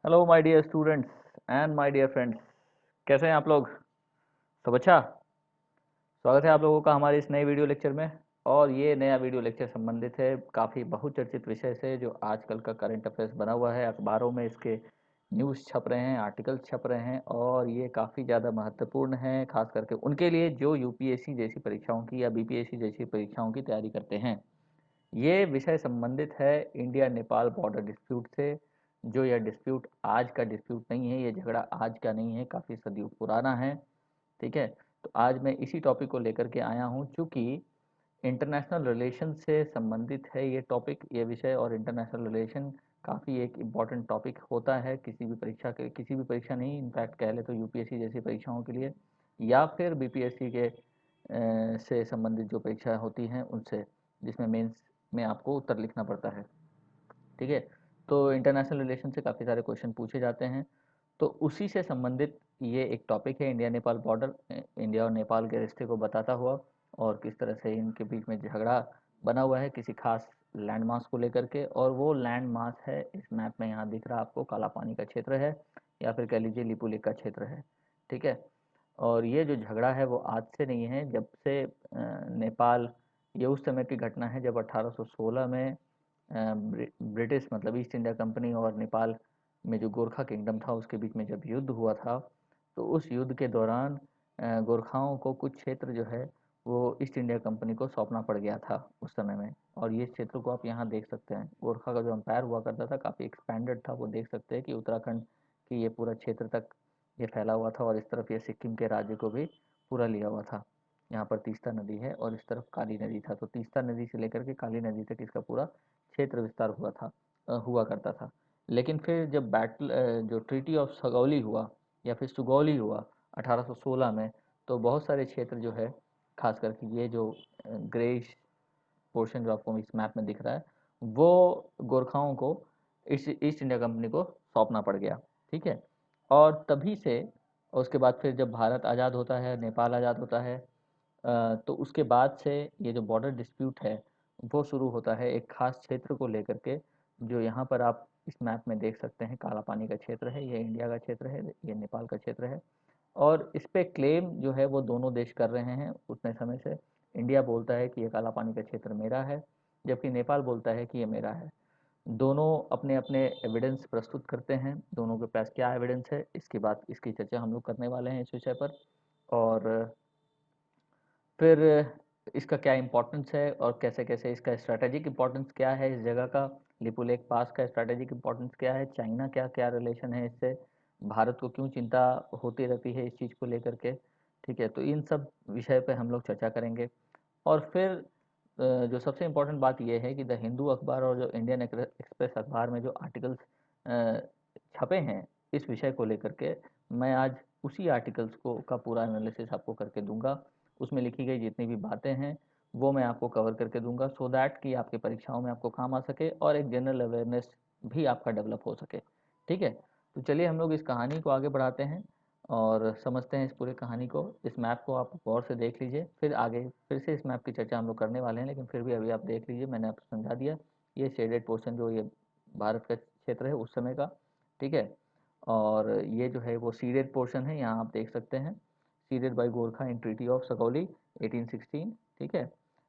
Hello my dear students and my dear friends. कैसे हैं आप लोग? सब अच्छा। स्वागत है आप लोगों का हमारे इस नए वीडियो लेक्चर में। और ये नया वीडियो लेक्चर संबंधित है काफ़ी बहुचर्चित विषय से जो आजकल का करंट अफेयर्स बना हुआ है। अखबारों में इसके न्यूज़ छप रहे हैं, आर्टिकल्स छप रहे हैं और ये काफ़ी ज़्यादा महत्वपूर्ण है, खास करके उनके लिए जो यूपीएससी जैसी परीक्षाओं की या बीपीएससी जैसी परीक्षाओं की तैयारी करते हैं। ये विषय संबंधित है इंडिया नेपाल बॉर्डर डिस्प्यूट से। जो यह डिस्प्यूट आज का डिस्प्यूट नहीं है, ये झगड़ा आज का नहीं है, काफ़ी सदियों पुराना है। ठीक है। तो आज मैं इसी टॉपिक को लेकर के आया हूँ, चूँकि इंटरनेशनल रिलेशन से संबंधित है ये टॉपिक, ये विषय। और इंटरनेशनल रिलेशन काफ़ी एक इम्पॉर्टेंट टॉपिक होता है किसी भी परीक्षा के, किसी भी परीक्षा नहीं, इनफैक्ट कह ले तो यूपीएससी जैसी परीक्षाओं के लिए या फिर बीपीएससी के से संबंधित जो परीक्षा होती हैं उनसे, जिसमें मेंस में आपको उत्तर लिखना पड़ता है। ठीक है। तो इंटरनेशनल रिलेशन से काफ़ी सारे क्वेश्चन पूछे जाते हैं। तो उसी से संबंधित ये एक टॉपिक है, इंडिया नेपाल बॉर्डर, इंडिया और नेपाल के रिश्ते को बताता हुआ और किस तरह से इनके बीच में झगड़ा बना हुआ है किसी खास लैंड मास को लेकर के। और वो लैंड मास है, इस मैप में यहाँ दिख रहा आपको, काला पानी का क्षेत्र है या फिर कह लीजिए लिपुलेख का क्षेत्र है। ठीक है। और ये जो झगड़ा है वो आज से नहीं है, जब से नेपाल, ये उस समय की घटना है जब 1816 में ब्रिटिश मतलब ईस्ट इंडिया कंपनी और नेपाल में जो गोरखा किंगडम था उसके बीच में जब युद्ध हुआ था। तो उस युद्ध के दौरान गोरखाओं को कुछ क्षेत्र जो है वो ईस्ट इंडिया कंपनी को सौंपना पड़ गया था उस समय में। और ये क्षेत्र को आप यहाँ देख सकते हैं, गोरखा का जो एम्पायर हुआ करता था काफ़ी एक्सपेंडेड था। वो देख सकते हैं कि उत्तराखंड की ये पूरा क्षेत्र तक ये फैला हुआ था और इस तरफ ये सिक्किम के राज्य को भी पूरा लिया हुआ था। यहाँ पर तीस्ता नदी है और इस तरफ काली नदी था। तो तीस्ता नदी से लेकर के काली नदी तक इसका पूरा क्षेत्र विस्तार हुआ करता था। लेकिन फिर जब जो ट्रीटी ऑफ सगौली हुआ या फिर सुगौली हुआ 1816 में, तो बहुत सारे क्षेत्र जो है, खास करके ये जो ग्रेइश पोर्शन जो आपको इस मैप में दिख रहा है, वो गोरखाओं को ईस्ट ईस्ट इंडिया कंपनी को सौंपना पड़ गया। ठीक है। और तभी से उसके बाद फिर जब भारत आज़ाद होता है, नेपाल आज़ाद होता है, तो उसके बाद से ये जो बॉर्डर डिस्प्यूट है वो शुरू होता है एक खास क्षेत्र को लेकर के, जो यहाँ पर आप इस मैप में देख सकते हैं। काला पानी का क्षेत्र है, ये इंडिया का क्षेत्र है, ये नेपाल का क्षेत्र है। और इस पे क्लेम जो है वो दोनों देश कर रहे हैं उतने समय से। इंडिया बोलता है कि ये काला पानी का क्षेत्र मेरा है, जबकि नेपाल बोलता है कि ये मेरा है। दोनों अपने अपने एविडेंस प्रस्तुत करते हैं, दोनों के पास क्या एविडेंस है इसकी बात, इसकी चर्चा हम लोग करने वाले हैं इस विषय पर। और फिर इसका क्या इम्पोर्टेंस है और कैसे कैसे इसका स्ट्रैटेजिक इम्पोर्टेंस क्या है इस जगह का, लिपुलेख पास का स्ट्रैटेजिक इम्पोर्टेंस क्या है, चाइना क्या क्या रिलेशन है इससे, भारत को क्यों चिंता होती रहती है इस चीज़ को लेकर के। ठीक है। तो इन सब विषय पे हम लोग चर्चा करेंगे। और फिर जो सबसे इम्पोर्टेंट बात यह है कि द हिंदू अखबार और जो इंडियन एक्सप्रेस अखबार में जो आर्टिकल्स छपे हैं इस विषय को लेकर के, मैं आज उसी आर्टिकल्स को का पूरा एनालिसिस आपको करके दूंगा। उसमें लिखी गई जितनी भी बातें हैं वो मैं आपको कवर करके दूंगा, सो दैट कि आपके परीक्षाओं में आपको काम आ सके और एक जनरल अवेयरनेस भी आपका डेवलप हो सके। ठीक है। तो चलिए हम लोग इस कहानी को आगे बढ़ाते हैं और समझते हैं इस पूरी कहानी को। इस मैप को आप गौर से देख लीजिए, फिर आगे फिर से इस मैप की चर्चा हम लोग करने वाले हैं, लेकिन फिर भी अभी आप देख लीजिए, मैंने आपको समझा दिया। ये शेडेड पोर्शन जो ये भारत का क्षेत्र है उस समय का। ठीक है। और ये जो है वो सीडेड पोर्शन है, यहाँ आप देख सकते हैं, ceded by Gorkha in treaty of Sagauli 1816। ठीक है।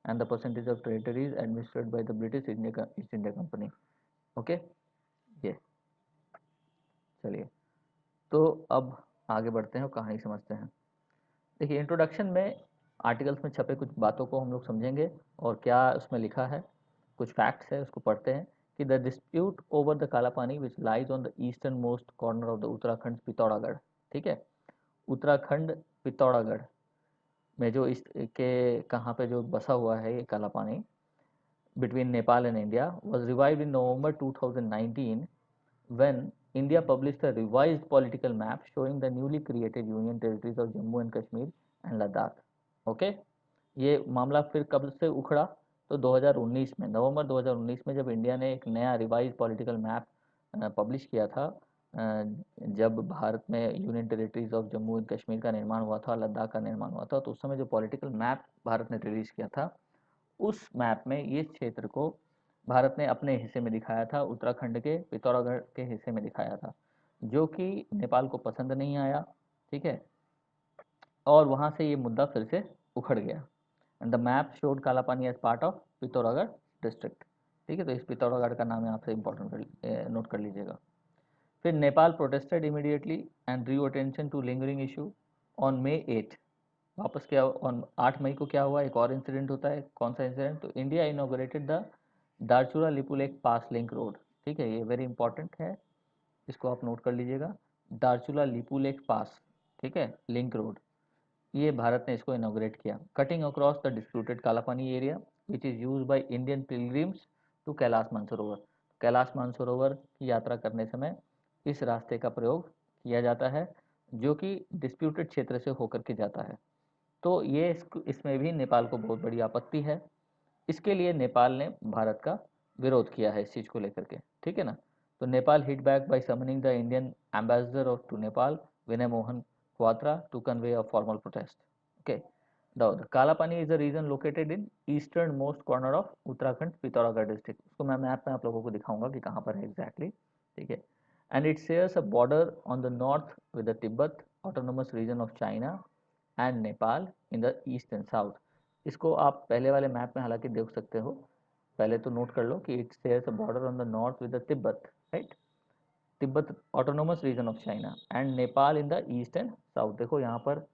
And the percentage of territories administered by the British East India Company. Okay. ये चलिए, तो अब आगे बढ़ते हैं और कहानी समझते हैं। देखिए, इंट्रोडक्शन में आर्टिकल्स में छपे कुछ बातों को हम लोग समझेंगे और क्या उसमें लिखा है, कुछ फैक्ट्स है उसको पढ़ते हैं। कि द डिस्प्यूट ओवर द काला Pani which lies on the eastern most corner of the Uttarakhand Pithoragarh. ठीक है। उत्तराखंड पिथौरागढ़ में जो इस के कहाँ पे जो बसा हुआ है ये काला पानी, between Nepal and India, was revived in November 2019 when India published a revised political map showing the newly created union territories of Jammu and Kashmir and Ladakh. Okay. ये मामला फिर कब से उखड़ा? तो 2019 में, नवंबर 2019 में, जब इंडिया ने एक नया रिवाइज पॉलिटिकल मैप पब्लिश किया था, जब भारत में union territories of Jammu and Kashmir का निर्माण हुआ था, लद्दाख का निर्माण हुआ था, तो उस समय जो पॉलिटिकल मैप भारत ने रिलीज किया था, उस मैप में ये क्षेत्र को भारत ने अपने हिस्से में दिखाया था, उत्तराखंड के पिथौरागढ़ के हिस्से में दिखाया था। जो कि नेपाल को पसंद नहीं आया, ठीक है, और वहाँ से ये मुद्दा फिर से उखड़ गया। And the map showed Kalapani as part of Pithoragarh district, ठीक है, तो इस पिथौरागढ़ का नाम यहाँ से इम्पोर्टेंट नोट कर लीजिएगा। फिर Nepal protested immediately and drew attention to lingering issue on May 8। वापस क्या ऑन 8 मई को क्या हुआ, एक और इंसिडेंट होता है। कौन सा इंसिडेंट, तो India inaugurated the Darchula Lipulekh pass link road, ठीक है, ये वेरी इंपॉर्टेंट है, इसको आप नोट कर लीजिएगा। दारचूला लिपुलेक पास, ठीक है, लिंक रोड, ये भारत ने इसको इनॉग्रेट किया। Cutting across the disputed Kalapani area which is use by Indian pilgrims to Kailash Mansarovar. Kailash Mansarovar की यात्रा करने समय इस रास्ते का प्रयोग किया जाता है, जो कि डिस्प्यूटेड क्षेत्र से होकर के जाता है। तो ये इसमें भी नेपाल को बहुत बड़ी आपत्ति है। इसके लिए नेपाल ने भारत का विरोध किया है इस चीज़ को लेकर के, ठीक है ना। तो Nepal hit back by summoning the Indian ambassador of to Nepal Vinay Mohan Kwatra to convey a formal protest. Okay, the Kalapani is a region located in eastern most corner of Uttarakhand Pithoragarh district. उसको मैं मैप में आप लोगों को दिखाऊंगा कि कहाँ पर है एग्जैक्टली, ठीक है। And it shares a border on the north with the Tibet autonomous region of China and Nepal in the east and south. इसको आप पहले वाले मैप में हालांकि देख सकते हो, पहले तो नोट कर लो कि it shares a border on the north with the Tibet, right, Tibet autonomous region of China and Nepal in the east and south. देखो यहाँ पर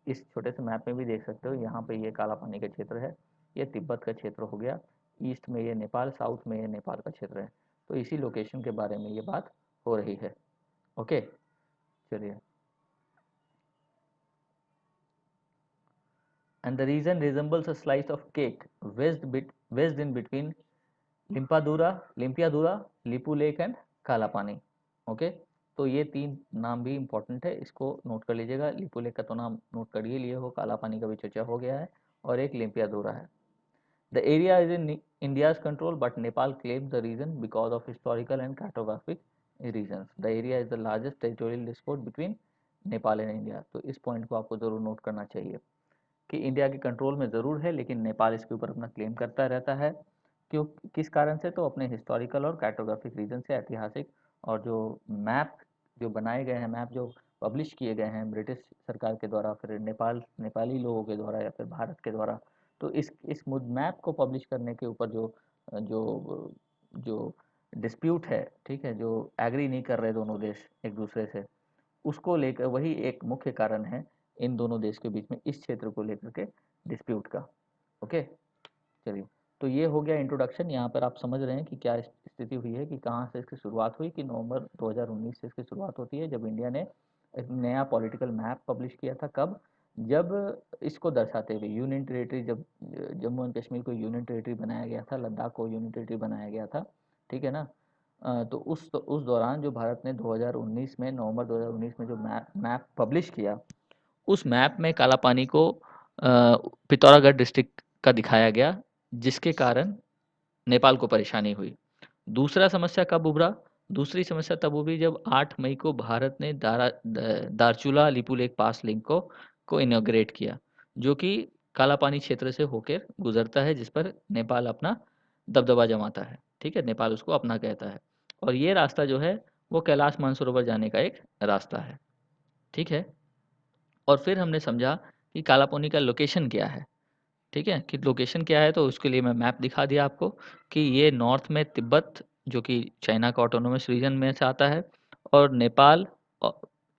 इस छोटे से मैप में भी देख सकते हो, यहाँ पे ये काला पानी का क्षेत्र है, ये तिब्बत का क्षेत्र हो गया, ईस्ट में ये नेपाल, साउथ में ये नेपाल का क्षेत्र है। तो इसी लोकेशन के बारे में ये बात हो रही है। ओके, चलिए। And the region resembles a slice of cake wedged in between Limpiyadhura, Lipu lake and Kalapani. Okay, तो ये तीन नाम भी इंपॉर्टेंट है, इसको नोट कर लीजिएगा। लिपू लेक का तो नाम नोट कर ही लिए हो, काला पानी का भी चर्चा हो गया है, और एक लिम्पियादुरा है। The area is in India's control but Nepal claim the region because of historical and cartographic region. The area is the largest territorial dispute between Nepal and India. तो इस पॉइंट को आपको जरूर नोट करना चाहिए कि इंडिया के कंट्रोल में ज़रूर है, लेकिन नेपाल इसके ऊपर अपना क्लेम करता रहता है। क्यों, किस कारण से, तो अपने हिस्टोरिकल और कार्टोग्राफिक रीजन से, ऐतिहासिक, और जो मैप जो बनाए गए हैं, मैप जो पब्लिश किए गए हैं ब्रिटिश सरकार के द्वारा, फिर नेपाली लोगों के द्वारा, या फिर भारत के द्वारा। तो इस मैप को पब्लिश करने के ऊपर जो जो जो डिस्प्यूट है, ठीक है, जो एग्री नहीं कर रहे दोनों देश एक दूसरे से, उसको लेकर वही एक मुख्य कारण है इन दोनों देश के बीच में इस क्षेत्र को लेकर के डिस्प्यूट का। ओके, चलिए, तो ये हो गया इंट्रोडक्शन। यहाँ पर आप समझ रहे हैं कि क्या स्थिति हुई है, कि कहाँ से इसकी शुरुआत हुई, कि नवंबर 2019 से इसकी शुरुआत होती है, जब इंडिया ने एक नया पॉलिटिकल मैप पब्लिश किया था। कब, जब इसको दर्शाते हुए यूनियन टेरिटरी, जब जम्मू एंड कश्मीर को यूनियन टेरिटरी बनाया गया था, लद्दाख को यूनियन टेरिटरी बनाया गया था, ठीक है ना। तो उस दौरान जो भारत ने 2019 में, नवंबर 2019 में जो मैप पब्लिश किया, उस मैप में काला पानी को पिथौरागढ़ डिस्ट्रिक्ट का दिखाया गया, जिसके कारण नेपाल को परेशानी हुई। दूसरा समस्या कब उभरा, दूसरी समस्या तब उभरी जब 8 मई को भारत ने दारचूला लिपुलेक पास लिंक को इनॉग्रेट किया, जो कि काला पानी क्षेत्र से होकर गुजरता है, जिस पर नेपाल अपना दबदबा जमाता है, ठीक है, नेपाल उसको अपना कहता है। और ये रास्ता जो है वो कैलाश मानसरोवर जाने का एक रास्ता है, ठीक है। और फिर हमने समझा कि कालापानी का लोकेशन क्या है, ठीक है, कि लोकेशन क्या है। तो उसके लिए मैं मैप दिखा दिया आपको कि ये नॉर्थ में तिब्बत, जो कि चाइना का ऑटोनोमस रीजन में से आता है, और नेपाल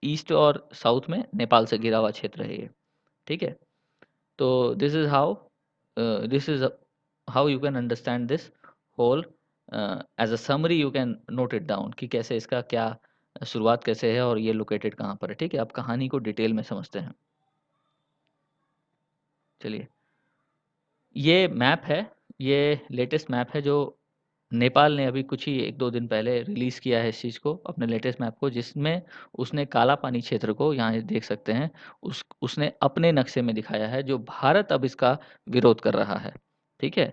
ईस्ट और साउथ में नेपाल से घिरा हुआ क्षेत्र है ये, ठीक है। तो this is how you can understand this whole as a summary, you can note it down कि कैसे इसका क्या शुरुआत कैसे है और ये लोकेटेड कहाँ पर है, ठीक है। अब कहानी को डिटेल में समझते हैं। चलिए, ये मैप है, ये लेटेस्ट मैप है जो नेपाल ने अभी कुछ ही 1-2 दिन पहले रिलीज़ किया है इस चीज़ को, अपने लेटेस्ट मैप को, जिसमें उसने काला पानी क्षेत्र को, यहाँ ये देख सकते हैं, उसने अपने नक्शे में दिखाया है, जो भारत अब इसका विरोध कर रहा है, ठीक है।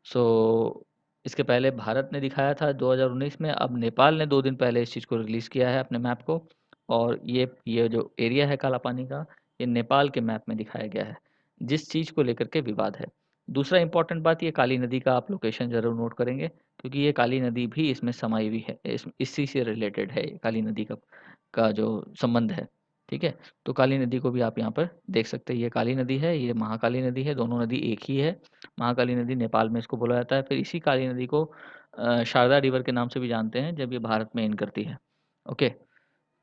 सो इसके पहले भारत ने दिखाया था 2019 में, अब नेपाल ने 2 दिन पहले इस चीज़ को रिलीज़ किया है अपने मैप को, और ये जो एरिया है काला पानी का, ये नेपाल के मैप में दिखाया गया है, जिस चीज़ को लेकर के विवाद है। दूसरा इम्पोर्टेंट बात, ये काली नदी का आप लोकेशन ज़रूर नोट करेंगे क्योंकि ये काली नदी भी इसमें समाई हुई है, इसी से रिलेटेड है काली नदी का जो संबंध है। ठीक है, तो काली नदी को भी आप यहाँ पर देख सकते हैं। ये काली नदी है, ये महाकाली नदी है, दोनों नदी एक ही है। महाकाली नदी नेपाल में इसको बोला जाता है। फिर इसी काली नदी को शारदा रिवर के नाम से भी जानते हैं जब ये भारत में एंड करती है। ओके,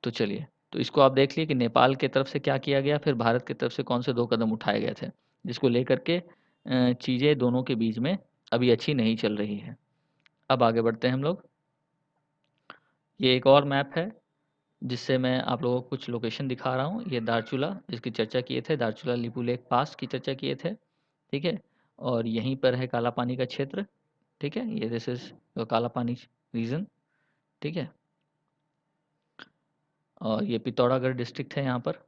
तो चलिए, तो इसको आप देख लिए कि नेपाल की तरफ से क्या किया गया, फिर भारत की तरफ से कौन से 2 कदम उठाए गए थे, जिसको लेकर के चीज़ें दोनों के बीच में अभी अच्छी नहीं चल रही है। अब आगे बढ़ते हैं हम लोग। ये एक और मैप है जिससे मैं आप लोगों को कुछ लोकेशन दिखा रहा हूँ। ये दारचूला जिसकी चर्चा किए थे, दारचूला लिपू लेक पास की चर्चा किए थे। ठीक है, और यहीं पर है काला पानी का क्षेत्र। ठीक है, ये दिस इज काला पानी रीजन। ठीक है, और ये पिथौरागढ़ डिस्ट्रिक्ट है यहाँ पर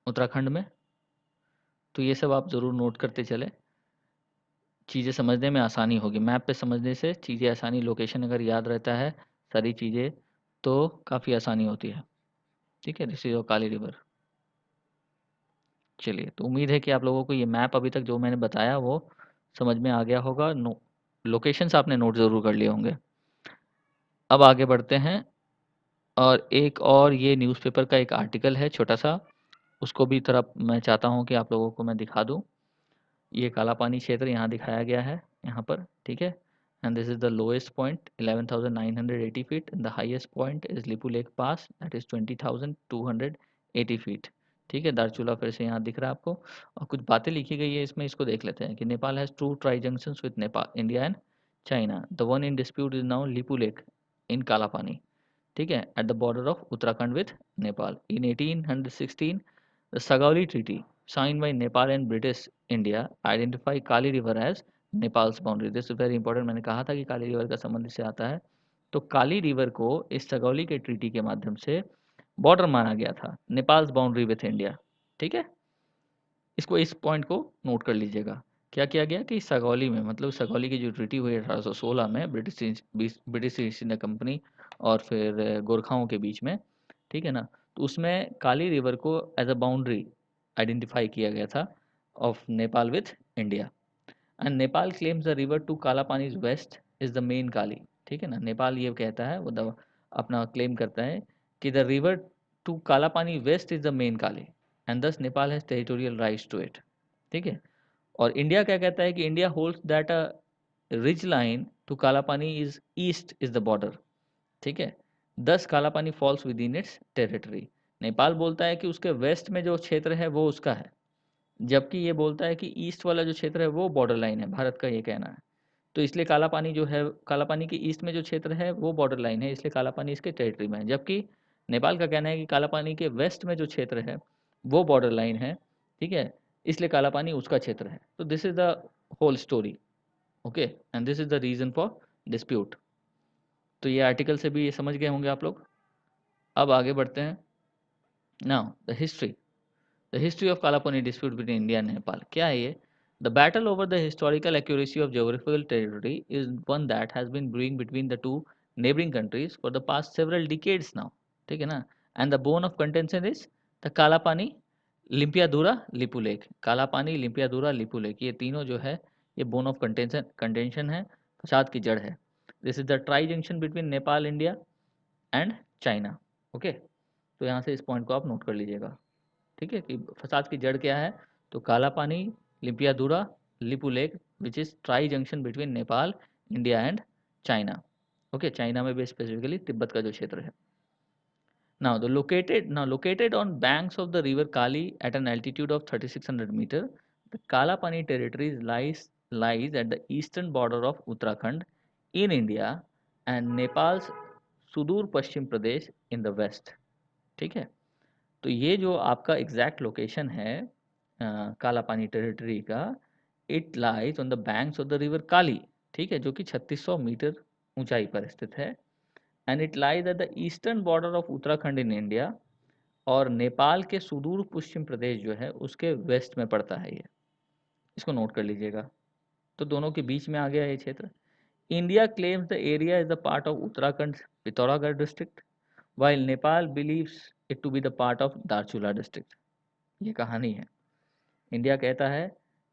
उत्तराखंड में। तो ये सब आप ज़रूर नोट करते चले, चीज़ें समझने में आसानी होगी। मैप पे समझने से चीज़ें आसानी, लोकेशन अगर याद रहता है सारी चीज़ें, तो काफ़ी आसानी होती है। ठीक है, दिस इज काली रिवर। चलिए, तो उम्मीद है कि आप लोगों को ये मैप अभी तक जो मैंने बताया वो समझ में आ गया होगा। लोकेशंस आपने नोट ज़रूर कर लिए होंगे। अब आगे बढ़ते हैं, और एक और ये न्यूज़पेपर का एक आर्टिकल है छोटा सा, उसको भी थोड़ा मैं चाहता हूँ कि आप लोगों को मैं दिखा दूँ। ये काला पानी क्षेत्र यहाँ दिखाया गया है यहाँ पर। ठीक है, and this is the lowest point 11,980 feet, and the highest point is Lipu Lekh pass, that is 20,280 feet. ठीक है, दारचूला फिर से यहाँ दिख रहा है आपको, और कुछ बातें लिखी गई है इसमें, इसको देख लेते हैं कि Nepal has 2 try junctions with Nepal, India and China. The one in dispute is now Lipu lake in काला पानी। ठीक है, at the border of Uttarakhand with Nepal. In 1816 the Sagauli Treaty, signed by Nepal and British India, identify Kali River as Nepal's boundary. This is very important. मैंने कहा था कि Kali river का संबंध इससे आता है। तो काली रिवर को इस सगौली के ट्रीटी के माध्यम से बॉर्डर माना गया था, नेपाल्स बाउंड्री विथ इंडिया। ठीक है, इसको, इस पॉइंट को नोट कर लीजिएगा। क्या किया गया कि सगौली में, मतलब सगौली की जो ट्रीटी हुई 1816 में ब्रिटिश ईस्ट इंडिया कंपनी और फिर गोरखाओं के बीच में, ठीक है ना, तो उसमें काली रिवर को एज अ बाउंड्री आइडेंटिफाई किया गया था of Nepal with India. And Nepal claims the river to काला पानी is west is the main Kali. ठीक है ना, नेपाल ये कहता है, वो अपना क्लेम करता है कि द रिवर टू काला Pani west is the main Kali, and thus Nepal has territorial rights to it. ठीक है, और इंडिया क्या कहता है कि India holds that a ridge line to काला पानी is east is the border. ठीक है, thus Kala Pani falls within its territory. Nepal बोलता है कि उसके वेस्ट में जो क्षेत्र है वो उसका है, जबकि ये बोलता है कि ईस्ट वाला जो क्षेत्र है वो बॉर्डर लाइन है, भारत का ये कहना है। तो इसलिए काला पानी जो है, काला पानी के ईस्ट में जो क्षेत्र है वो बॉर्डर लाइन है, इसलिए काला पानी इसके टेरिटरी में है। जबकि नेपाल का कहना है कि काला पानी के वेस्ट में जो क्षेत्र है वो बॉर्डर लाइन है। ठीक है, इसलिए काला पानी उसका क्षेत्र है। तो this is the whole story. Okay, and this is the region for dispute. तो ये आर्टिकल से भी ये समझ गए होंगे आप लोग। अब आगे बढ़ते हैं। Now the history, the history of Kalapani dispute between India and Nepal. क्या है ये? The battle over the historical accuracy of geographical territory is one that has been brewing between the two neighboring countries for the past several decades now. ठीक है ना, and the bone of contention is the Kalapani Limpiyadhura Lipu Lekh. Kalapani, Limpiyadhura, Lipu Lekh, ये तीनों जो है ये bone of contention है, फसाद की जड़ है। This is the try junction between Nepal, India and China. Okay, तो यहाँ से इस पॉइंट को आप नोट कर लीजिएगा। ठीक है, कि फसाद की जड़ क्या है? तो Kala Pani, Limpiyadhura, Lipu Lekh, which is tri junction between Nepal, India and China. Okay, China में भी स्पेसिफिकली तिब्बत का जो क्षेत्र है। Now located on banks of the river Kali at an altitude of 3600 meter, the Kalapani territory lies at the eastern border of Uttarakhand in India and Nepal's Sudur Pashchim Pradesh in the west. ठीक है, तो ये जो आपका exact location है काला Pani territory का, it lies on the banks of the river Kali. ठीक है, जो कि 3600 मीटर ऊंचाई पर स्थित है, and it lies at the eastern border of Uttarakhand in India, और नेपाल के सुदूर पश्चिम प्रदेश जो है उसके वेस्ट में पड़ता है ये, इसको नोट कर लीजिएगा। तो दोनों के बीच में आ गया ये क्षेत्र। India claims the area is the part of Uttarakhand Pithoragarh district, while Nepal believes it to be the part of Darchula district. ये कहानी है। इंडिया कहता है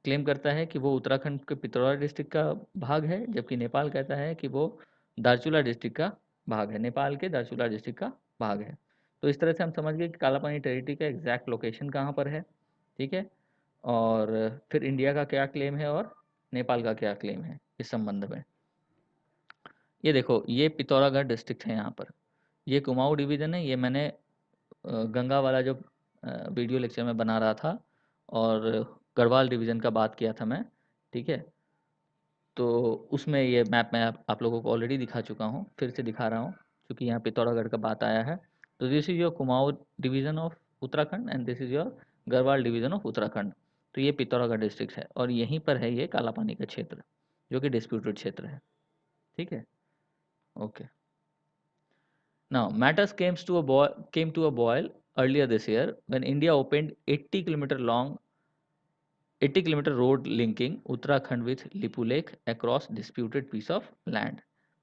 क्लेम करता है कि वो उत्तराखंड के पिथौरागढ़ डिस्ट्रिक्ट का भाग है, जबकि नेपाल कहता है कि वो दार्चुला डिस्ट्रिक्ट का भाग है, नेपाल के दार्चुला डिस्ट्रिक्ट का भाग है। तो इस तरह से हम समझ गए कि कालापानी टेरिटरी का एग्जैक्ट लोकेशन कहाँ पर है, ठीक है। और फिर इंडिया का क्या क्लेम है और नेपाल का क्या क्लेम है इस संबंध में। ये देखो, ये पिथौरागढ़ डिस्ट्रिक्ट है यहाँ पर, ये कुमाऊं डिवीज़न है। ये मैंने गंगा वाला जो वीडियो लेक्चर में बना रहा था और गढ़वाल डिवीज़न का बात किया था मैं, ठीक है। तो उसमें ये मैप मैं आप लोगों को ऑलरेडी दिखा चुका हूँ, फिर से दिखा रहा हूँ क्योंकि यहाँ पिथौरागढ़ का बात आया है। तो this is your Kumaon division of Uttarakhand and this is your Garhwal division of Uttarakhand. तो ये पिथौरागढ़ डिस्ट्रिक्ट है और यहीं पर है ये कालापानी का क्षेत्र, जो कि डिस्प्यूटेड क्षेत्र है, ठीक है। Okay, now matters came to a boil earlier this year when India opened 80 kilometer road linking Uttarakhand with Lipu Lekh across disputed piece of land.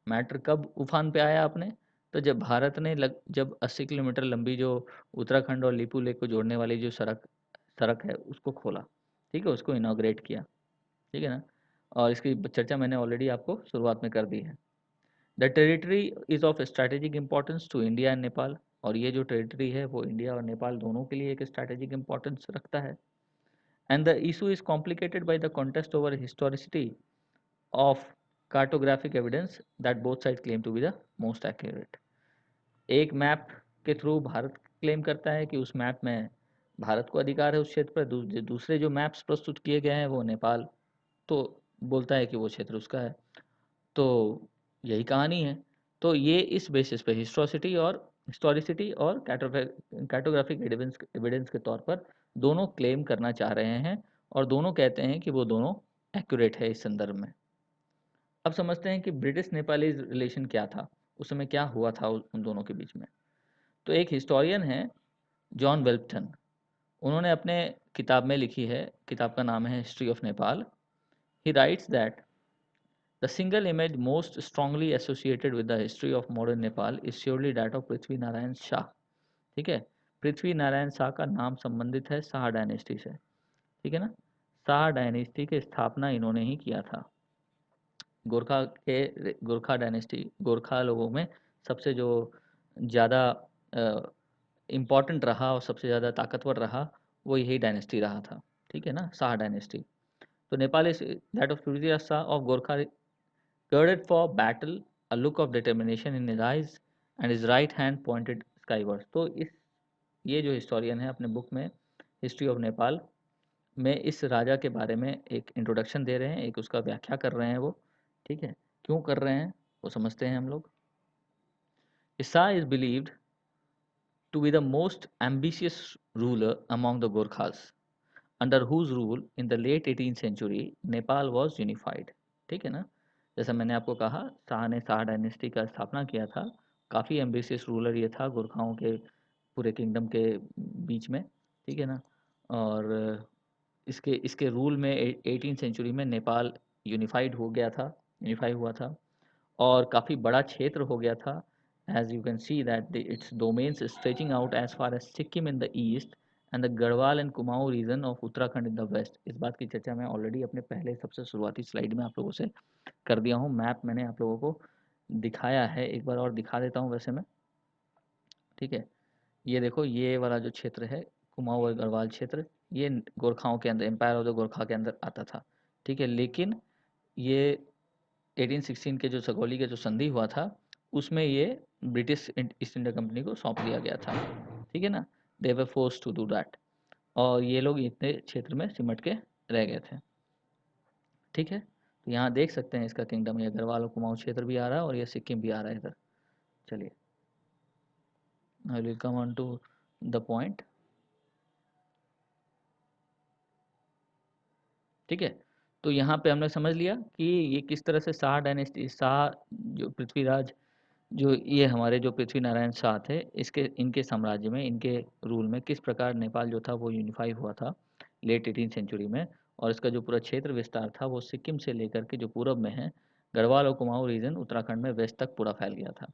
Matter कब उफान पे आया आपने? तो जब भारत ने जब 80 किलोमीटर लंबी जो उत्तराखंड और लिपू लेक को जोड़ने वाली जो सड़क सड़क है उसको खोला, ठीक है, उसको इनॉग्रेट किया, ठीक है ना। और इसकी चर्चा मैंने ऑलरेडी आपको शुरुआत में कर दी है। The territory is of strategic importance to India and Nepal, और ये जो टेरिटरी है वो इंडिया और नेपाल दोनों के लिए एक स्ट्रैटेजिक इंपॉर्टेंस रखता है। And the issue is complicated by the contest over historicity of cartographic evidence that both sides claim to be the most accurate. एक मैप के थ्रू भारत क्लेम करता है कि उस मैप में भारत को अधिकार है उस क्षेत्र पर, दूसरे जो मैप्स प्रस्तुत किए गए हैं वो नेपाल तो बोलता है कि वो क्षेत्र उसका है। तो यही कहानी है। तो ये इस बेसिस पे हिस्टोरिसिटी और कैटोग्राफिक एविडेंस के तौर पर दोनों क्लेम करना चाह रहे हैं और दोनों कहते हैं कि वो दोनों एक्यूरेट है इस संदर्भ में। अब समझते हैं कि ब्रिटिश नेपाली रिलेशन क्या था, उस समय क्या हुआ था उन दोनों के बीच में। तो एक हिस्टोरियन है जॉन वेल्पटन, उन्होंने अपने किताब में लिखी है, किताब का नाम है history of Nepal. He rights that the single image most strongly associated with the history of modern Nepal is surely that of Prithvi Narayan Shah, ठीक है। पृथ्वी नारायण शाह का नाम संबंधित है शाह डायनेस्टी से, ठीक है ना। शाह डायनेस्टी की स्थापना इन्होंने ही किया था। गोरखा डायनेस्टी, गोरखा लोगों में सबसे जो ज़्यादा इम्पॉर्टेंट रहा और सबसे ज़्यादा ताकतवर रहा वो यही डायनेस्टी रहा था, ठीक है ना, शाह डायनेस्टी। तो Nepal is that of Prithviraj Shah of Gorkha girded for battle, a look of determination in his eyes, and his right hand pointed skyward। तो ये जो हिस्टोरियन है अपने बुक में हिस्ट्री ऑफ नेपाल में इस राजा के बारे में एक इंट्रोडक्शन दे रहे हैं, एक उसका व्याख्या कर रहे हैं वो, ठीक है। क्यों कर रहे हैं वो समझते हैं हम लोग। Shah is believed to be the most ambitious ruler among the Gorkhas, under whose rule in the late 18th century Nepal was unified, ठीक है ना। जैसा मैंने आपको कहा, शाह ने शाह डायनेस्टी का स्थापना किया था, काफ़ी एम्बिशियस रूलर ये था गोरखाओं के पूरे किंगडम के बीच में, ठीक है ना। और इसके इसके रूल में 18th सेंचुरी में नेपाल यूनिफाई हुआ था और काफ़ी बड़ा क्षेत्र हो गया था। As you can see that its domains stretching out as far as Sikkim in the east and the Garhwal and Kumaon region of Uttarakhand in the west. इस बात की चर्चा मैं ऑलरेडी अपने पहले सबसे शुरुआती स्लाइड में आप लोगों से कर दिया हूँ। मैप मैंने आप लोगों को दिखाया है, एक बार और दिखा देता हूँ वैसे मैं, ठीक है। ये देखो, ये वाला जो क्षेत्र है कुमाऊं और गढ़वाल क्षेत्र, ये गोरखाओं के अंदर, एम्पायर ऑफ द गोरखा के अंदर आता था, ठीक है। लेकिन ये 1816 के जो सगौली का जो संधि हुआ था उसमें ये ब्रिटिश ईस्ट इंडिया कंपनी को सौंप दिया गया था, ठीक है ना। दे वर फोर्स टू डू दैट और ये लोग इतने क्षेत्र में सिमट के रह गए थे, ठीक है। तो यहाँ देख सकते हैं इसका किंगडम, ये गढ़वाल और कुमाऊं क्षेत्र भी आ रहा है और ये सिक्किम भी आ रहा है इधर। चलिए, I will come on to the point, ठीक है। तो यहाँ पे हमने समझ लिया कि ये किस तरह से शाह डायनेस्टी, शाह जो पृथ्वीराज, जो ये हमारे जो पृथ्वी नारायण शाह थे, इसके इनके साम्राज्य में, इनके रूल में किस प्रकार नेपाल जो था वो यूनिफाई हुआ था लेट 18 सेंचुरी में। और इसका जो पूरा क्षेत्र विस्तार था वो सिक्किम से लेकर के जो पूरब में है गढ़वाल और कुमाऊं रीजन उत्तराखंड में वेस्ट तक पूरा फैल गया था।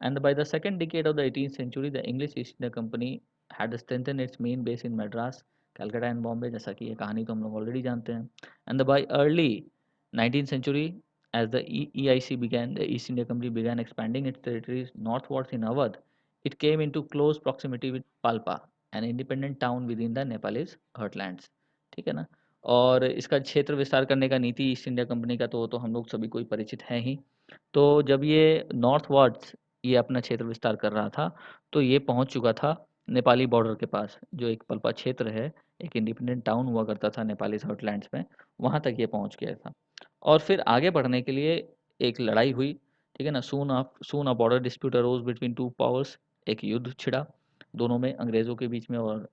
And by the second decade of the 18th century the English East India Company had strengthened its main base in Madras Calcutta and Bombay, जैसा कि ये कहानी तो हम लोग ऑलरेडी जानते हैं। And the by early 19th century, as the EIC began, the East India Company began expanding its territories northwards in Awadh, it came into close proximity with Palpa, an independent town within the Nepalese heartlands। ठीक है ना। और इसका क्षेत्र विस्तार करने का नीति ईस्ट इंडिया कंपनी का तो हम लोग सभी को ही परिचित हैं ही। तो जब ये नॉर्थ वर्ड्स ये अपना क्षेत्र विस्तार कर रहा था, तो ये पहुंच चुका था नेपाली बॉर्डर के पास, जो एक पल्पा क्षेत्र है, एक इंडिपेंडेंट टाउन हुआ करता था नेपाली हार्टलैंड्स में, वहाँ तक ये पहुँच गया था। और फिर आगे बढ़ने के लिए एक लड़ाई हुई, ठीक है ना। Soon a border dispute arose between two powers, एक युद्ध छिड़ा दोनों में, अंग्रेज़ों के बीच में और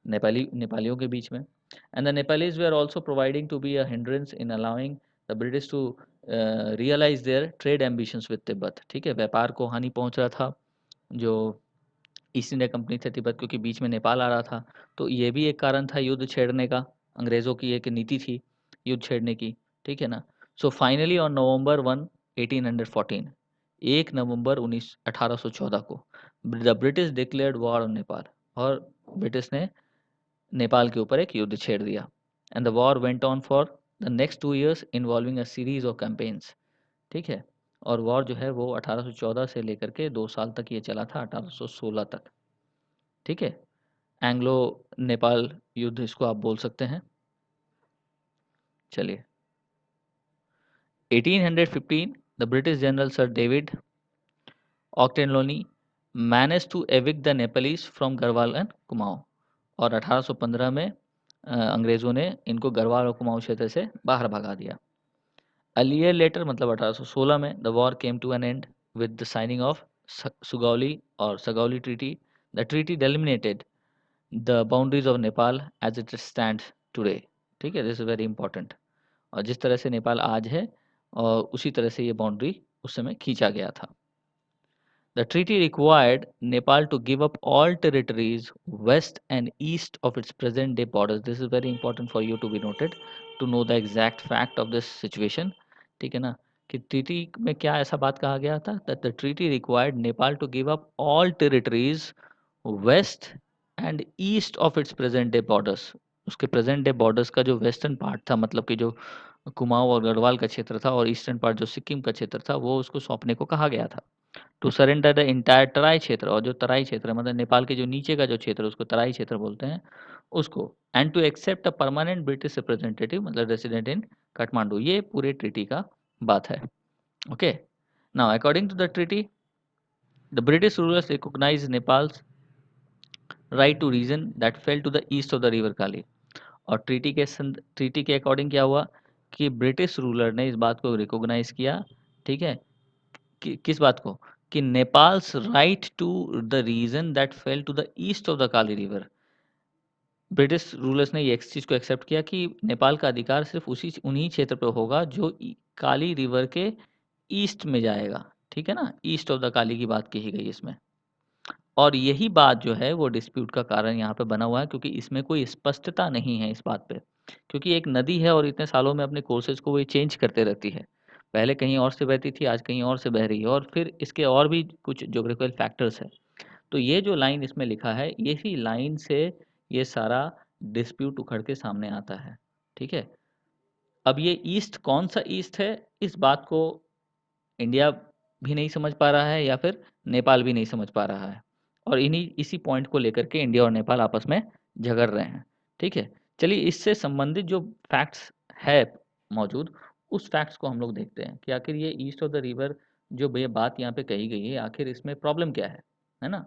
नेपालियों के बीच में। And the Nepalese they are also providing to be a hindrance in allowing the British to realise their trade ambitions with Tibet. ठीक है, व्यापार को हानि पहुंच रहा था जो ईस्ट इंडिया कंपनी से तिब्बत, क्योंकि बीच में नेपाल आ रहा था। तो ये भी एक कारण था युद्ध छेड़ने का, अंग्रेज़ों की एक नीति थी युद्ध छेड़ने की। ठीक है ना। सो फाइनली ऑन नवंबर 1 1814, 1 नवंबर 1814 को the British declared war on Nepal, और ब्रिटिश ने नेपाल के ऊपर एक युद्ध छेड़ दिया। And the war went on for the next 2 years involving a series of campaigns. ठीक है। और वॉर जो है वो 1814 से लेकर के 2 साल तक ये चला था, 1816 तक। ठीक है। एंग्लो नेपाल युद्ध इसको आप बोल सकते हैं। चलिए, 1815 the British general sir David Ochterlony manage to evict the Nepalese from Garhwal and Kumaon, और 1815 में अंग्रेज़ों ने इनको गढ़वाल और कुमाऊं क्षेत्र से बाहर भगा दिया। A year later, मतलब 1816 में, the war came to an end with the signing of Sugauli or Sagauli Treaty. The treaty delimited the boundaries of Nepal as it stands today। ठीक है, this is very important। और जिस तरह से नेपाल आज है, और उसी तरह से ये बाउंड्री उस समय खींचा गया था। The treaty required Nepal to give up all territories west and east of its present day borders। This is very important for you to be noted to know the exact fact of this situation। ठीक है ना, कि treaty में क्या ऐसा बात कहा गया था, that the treaty required Nepal to give up all territories west and east of its present day borders। उसके present day borders का जो western part था, मतलब कि जो कुमाऊं और गढ़वाल का क्षेत्र था, और ईस्टर्न पार्ट जो सिक्किम का क्षेत्र था, वो उसको सौंपने को कहा गया था। टू सरेंडर द इंटायर तराई क्षेत्र, और जो तराई क्षेत्र है, मतलब नेपाल के जो नीचे का जो क्षेत्र, उसको तराई क्षेत्र बोलते हैं उसको। And to accept a permanent British representative, मतलब रेसिडेंट इन काठमांडू। ये पूरे ट्रीटी का बात है। Okay, now according to the treaty, the British rulers recognize Nepal's right to region that fell to the east of the river Kali. और treaty के according क्या हुआ कि ब्रिटिश रूलर ने इस बात को रिकॉग्नाइज किया। ठीक है, किस बात को, कि Nepal's right to the region that fell to the east of the Kali river. British rulers ने ये चीज़ को एक्सेप्ट किया कि नेपाल का अधिकार सिर्फ उन्हीं क्षेत्र पर होगा जो काली रिवर के ईस्ट में जाएगा। ठीक है ना, ईस्ट ऑफ द काली की बात कही गई इसमें। और यही बात जो है वो डिस्प्यूट का कारण यहाँ पे बना हुआ है, क्योंकि इसमें कोई स्पष्टता नहीं है इस बात पे। क्योंकि एक नदी है और इतने सालों में अपने कोर्सेज को वो चेंज करते रहती है। पहले कहीं और से बहती थी, आज कहीं और से बह रही है, और फिर इसके और भी कुछ ज्योग्राफिकल फैक्टर्स है। तो ये जो लाइन इसमें लिखा है, यही लाइन से ये सारा डिस्प्यूट उखड़ के सामने आता है। ठीक है। अब ये ईस्ट कौन सा ईस्ट है, इस बात को इंडिया भी नहीं समझ पा रहा है, या फिर नेपाल भी नहीं समझ पा रहा है। और इसी पॉइंट को लेकर के इंडिया और नेपाल आपस में झगड़ रहे हैं। ठीक है। चलिए, इससे संबंधित जो फैक्ट्स है मौजूद, उस फैक्ट्स को हम लोग देखते हैं कि आखिर ये ईस्ट ऑफ द रिवर जो ये बात यहाँ पे कही गई है, आखिर इसमें प्रॉब्लम क्या है ना।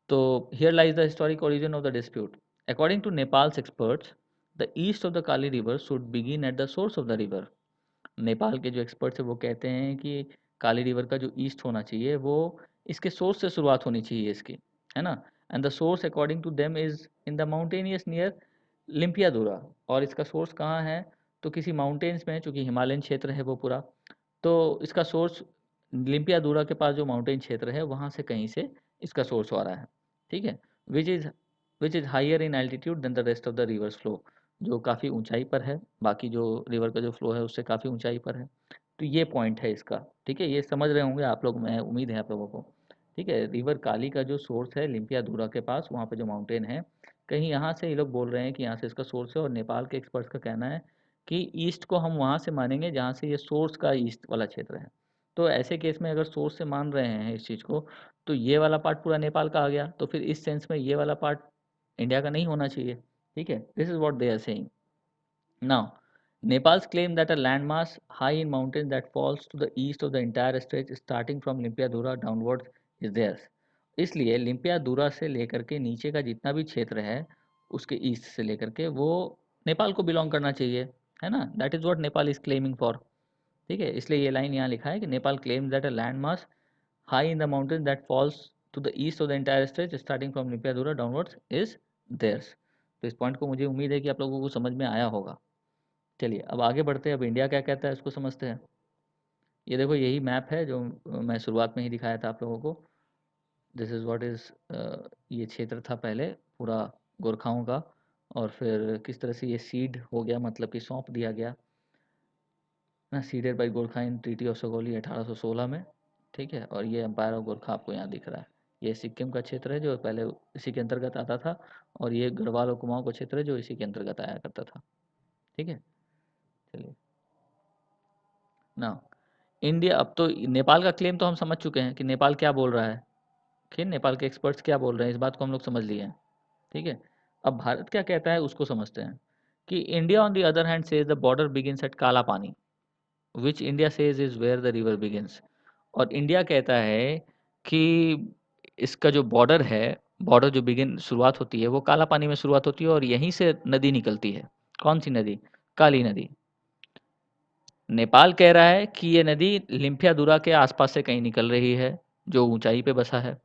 तो here lies the historic origin of the dispute. According to Nepal's experts, the east of the Kali river should begin at the source of the river. Nepal के जो एक्सपर्ट्स हैं वो कहते हैं कि काली रिवर का जो ईस्ट होना चाहिए वो इसके सोर्स से शुरुआत होनी चाहिए इसकी, है ना। And the source according to them is in the mountainous near Limpiyadhura. और इसका सोर्स कहाँ है, तो किसी माउंटेन्स में, चूँकि हिमालयन क्षेत्र है वो पूरा, तो इसका सोर्स लिम्पियादुरा के पास जो माउंटेन क्षेत्र है वहाँ से कहीं से इसका सोर्स आ रहा है। ठीक है। Which is which is higher in altitude than the rest of the rivers flow, जो काफ़ी ऊंचाई पर है, बाकी जो रिवर का जो फ्लो है उससे काफ़ी ऊंचाई पर है। तो ये पॉइंट है इसका। ठीक है, ये समझ रहे होंगे आप लोग, मैं उम्मीद है आप लोगों को। ठीक है, रिवर काली का जो सोर्स है लिम्पियादुरा के पास, वहाँ पे जो माउंटेन है, कहीं यहाँ से ये लोग बोल रहे हैं कि यहाँ से इसका सोर्स है, और नेपाल के एक्सपर्ट्स का कहना है कि ईस्ट को हम वहाँ से मानेंगे जहाँ से ये सोर्स का ईस्ट वाला क्षेत्र है। तो ऐसे केस में अगर सोर्स से मान रहे हैं इस चीज़ को, तो ये वाला पार्ट पूरा नेपाल का आ गया, तो फिर इस सेंस में ये वाला पार्ट इंडिया का नहीं होना चाहिए। ठीक है, this is what they are saying. Now, Nepal's claim that a landmass high in mountains that falls to the east of the entire stretch starting from Limpiadhura downwards is theirs. इसलिए लिम्पियादुरा से लेकर के नीचे का जितना भी क्षेत्र है उसके ईस्ट से लेकर के वो नेपाल को बिलोंग करना चाहिए, है ना। That is what Nepal is claiming for. ठीक है, इसलिए ये लाइन यहाँ लिखा है कि Nepal claims that a land mass high in the mountain that falls to the east of the entire stretch starting from Limpiyadhura downwards is theirs. तो इस पॉइंट को मुझे उम्मीद है कि आप लोगों को समझ में आया होगा। चलिए अब आगे बढ़ते हैं, अब इंडिया क्या कहता है उसको समझते हैं। ये देखो यही मैप है जो मैं शुरुआत में ही दिखाया था आप लोगों को। दिस इज़ व्हाट इज़, ये क्षेत्र था पहले पूरा गोरखाओं का, और फिर किस तरह से ये सीड हो गया, मतलब कि सौंप दिया गया ना, seeded by Gorkha in treaty of Sagauli 1816 में। ठीक है, और ये एम्पायर ऑफ गोरखा आपको यहाँ दिख रहा है। ये सिक्किम का क्षेत्र है जो पहले इसी के अंतर्गत आता था, और ये गढ़वाल और कुमाऊं का क्षेत्र है जो इसी के अंतर्गत आया करता था। ठीक है, चलिए ना, इंडिया, अब तो नेपाल का क्लेम तो हम समझ चुके हैं कि नेपाल क्या बोल रहा है, कि नेपाल के एक्सपर्ट्स क्या बोल रहे हैं, इस बात को हम लोग समझ लिए हैं। ठीक है, अब भारत क्या कहता है उसको समझते हैं कि India on the other hand says the border begins at Kala Pani, which India says is where the river begins. और इंडिया कहता है कि इसका जो बॉर्डर है, बॉर्डर जो बिगिन शुरुआत होती है वो काला पानी में शुरुआत होती है, और यहीं से नदी निकलती है। कौन सी नदी? काली नदी। नेपाल कह रहा है कि ये नदी लिम्पियादुरा के आसपास से कहीं निकल रही है जो ऊंचाई पे बसा है।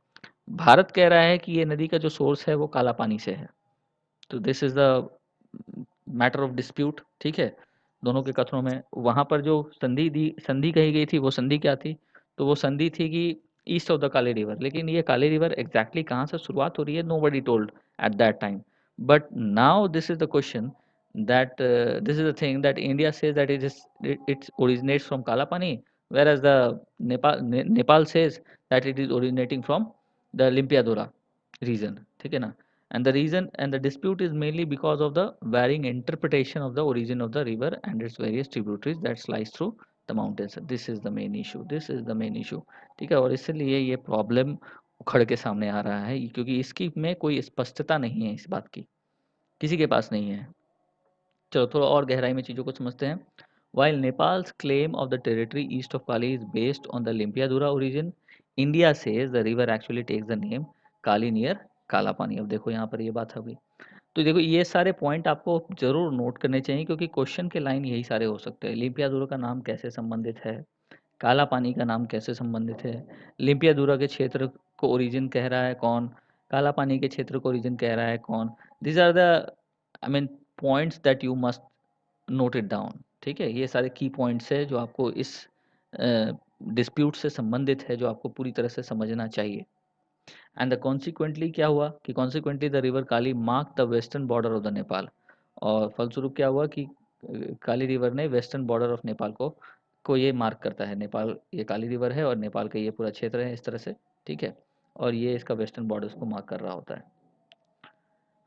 भारत कह रहा है कि ये नदी का जो सोर्स है वो काला पानी से है। तो this is the matter of dispute. ठीक है, दोनों के कथनों में वहां पर जो संधि कही गई थी, वो संधि क्या थी? तो वो संधि थी कि east of the Kali river, लेकिन ये काली रिवर एग्जैक्टली कहाँ से शुरुआत हो रही है, nobody told at that time. But now this is the question, that this is the thing that India says that it originates from Kalapani, whereas the Nepal says that it is originating from the Limpiadura region. ठीक है ना, and the reason and the dispute is mainly because of the varying interpretation of the origin of the river and its various tributaries that slice through the mountains. This is the main issue, this is the main issue। ठीक है, और इसलिए ये problem उखड़ के सामने आ रहा है, क्योंकि इसकी में कोई स्पष्टता नहीं है, इस बात की किसी के पास नहीं है। चलो थोड़ा और गहराई में चीज़ों को समझते हैं। While Nepal's claim of the territory east of Kali is based on the Limpiadhura origin, India says the river actually takes the name Kali near Kalapani. अब देखो यहाँ पर ये बात हो गई। तो देखो ये सारे पॉइंट आपको जरूर नोट करने चाहिए, क्योंकि क्वेश्चन के लाइन यही सारे हो सकते हैं। लिम्पियादुरा का नाम कैसे संबंधित है, काला पानी का नाम कैसे संबंधित है, लिम्पियादुरा के क्षेत्र को ओरिजिन कह रहा है कौन, काला पानी के क्षेत्र को ओरिजिन कह रहा है कौन। This are the, I mean, points that you must note it down. ठीक है, ये सारे की पॉइंट्स है जो आपको इस डिस्प्यूट से संबंधित है, जो आपको पूरी तरह से समझना चाहिए। एंड द कॉन्सिक्वेंटली क्या हुआ कि consequently the river Kali mark the western border of the Nepal. और फलस्वरूप क्या हुआ कि काली रिवर ने वेस्टर्न बॉर्डर ऑफ नेपाल को ये मार्क करता है। नेपाल, ये काली रिवर है और नेपाल का ये पूरा क्षेत्र है इस तरह से। ठीक है, और ये इसका वेस्टर्न बॉर्डर्स को मार्क कर रहा होता है।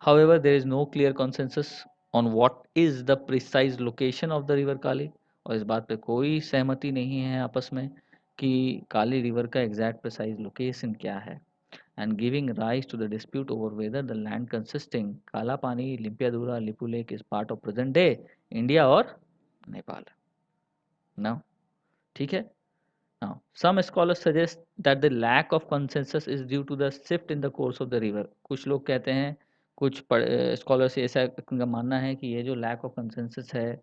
However, there is no clear consensus on what is the precise location of the river Kali, और इस बात पे कोई सहमति नहीं है आपस में कि काली रिवर का एग्जैक्ट प्रिसाइज लोकेशन क्या है। And giving rise to the dispute over whether the land consisting Kala Pani, Limpiyadhura, Lipu Lekh is part of present day India और नेपाल। नाउ ठीक है, now some scholars suggest that the lack of consensus is due to the shift in the course of the river। कुछ लोग कहते हैं, कुछ scholars ऐसा का मानना है कि ये जो लैक ऑफ कंसेंसस है,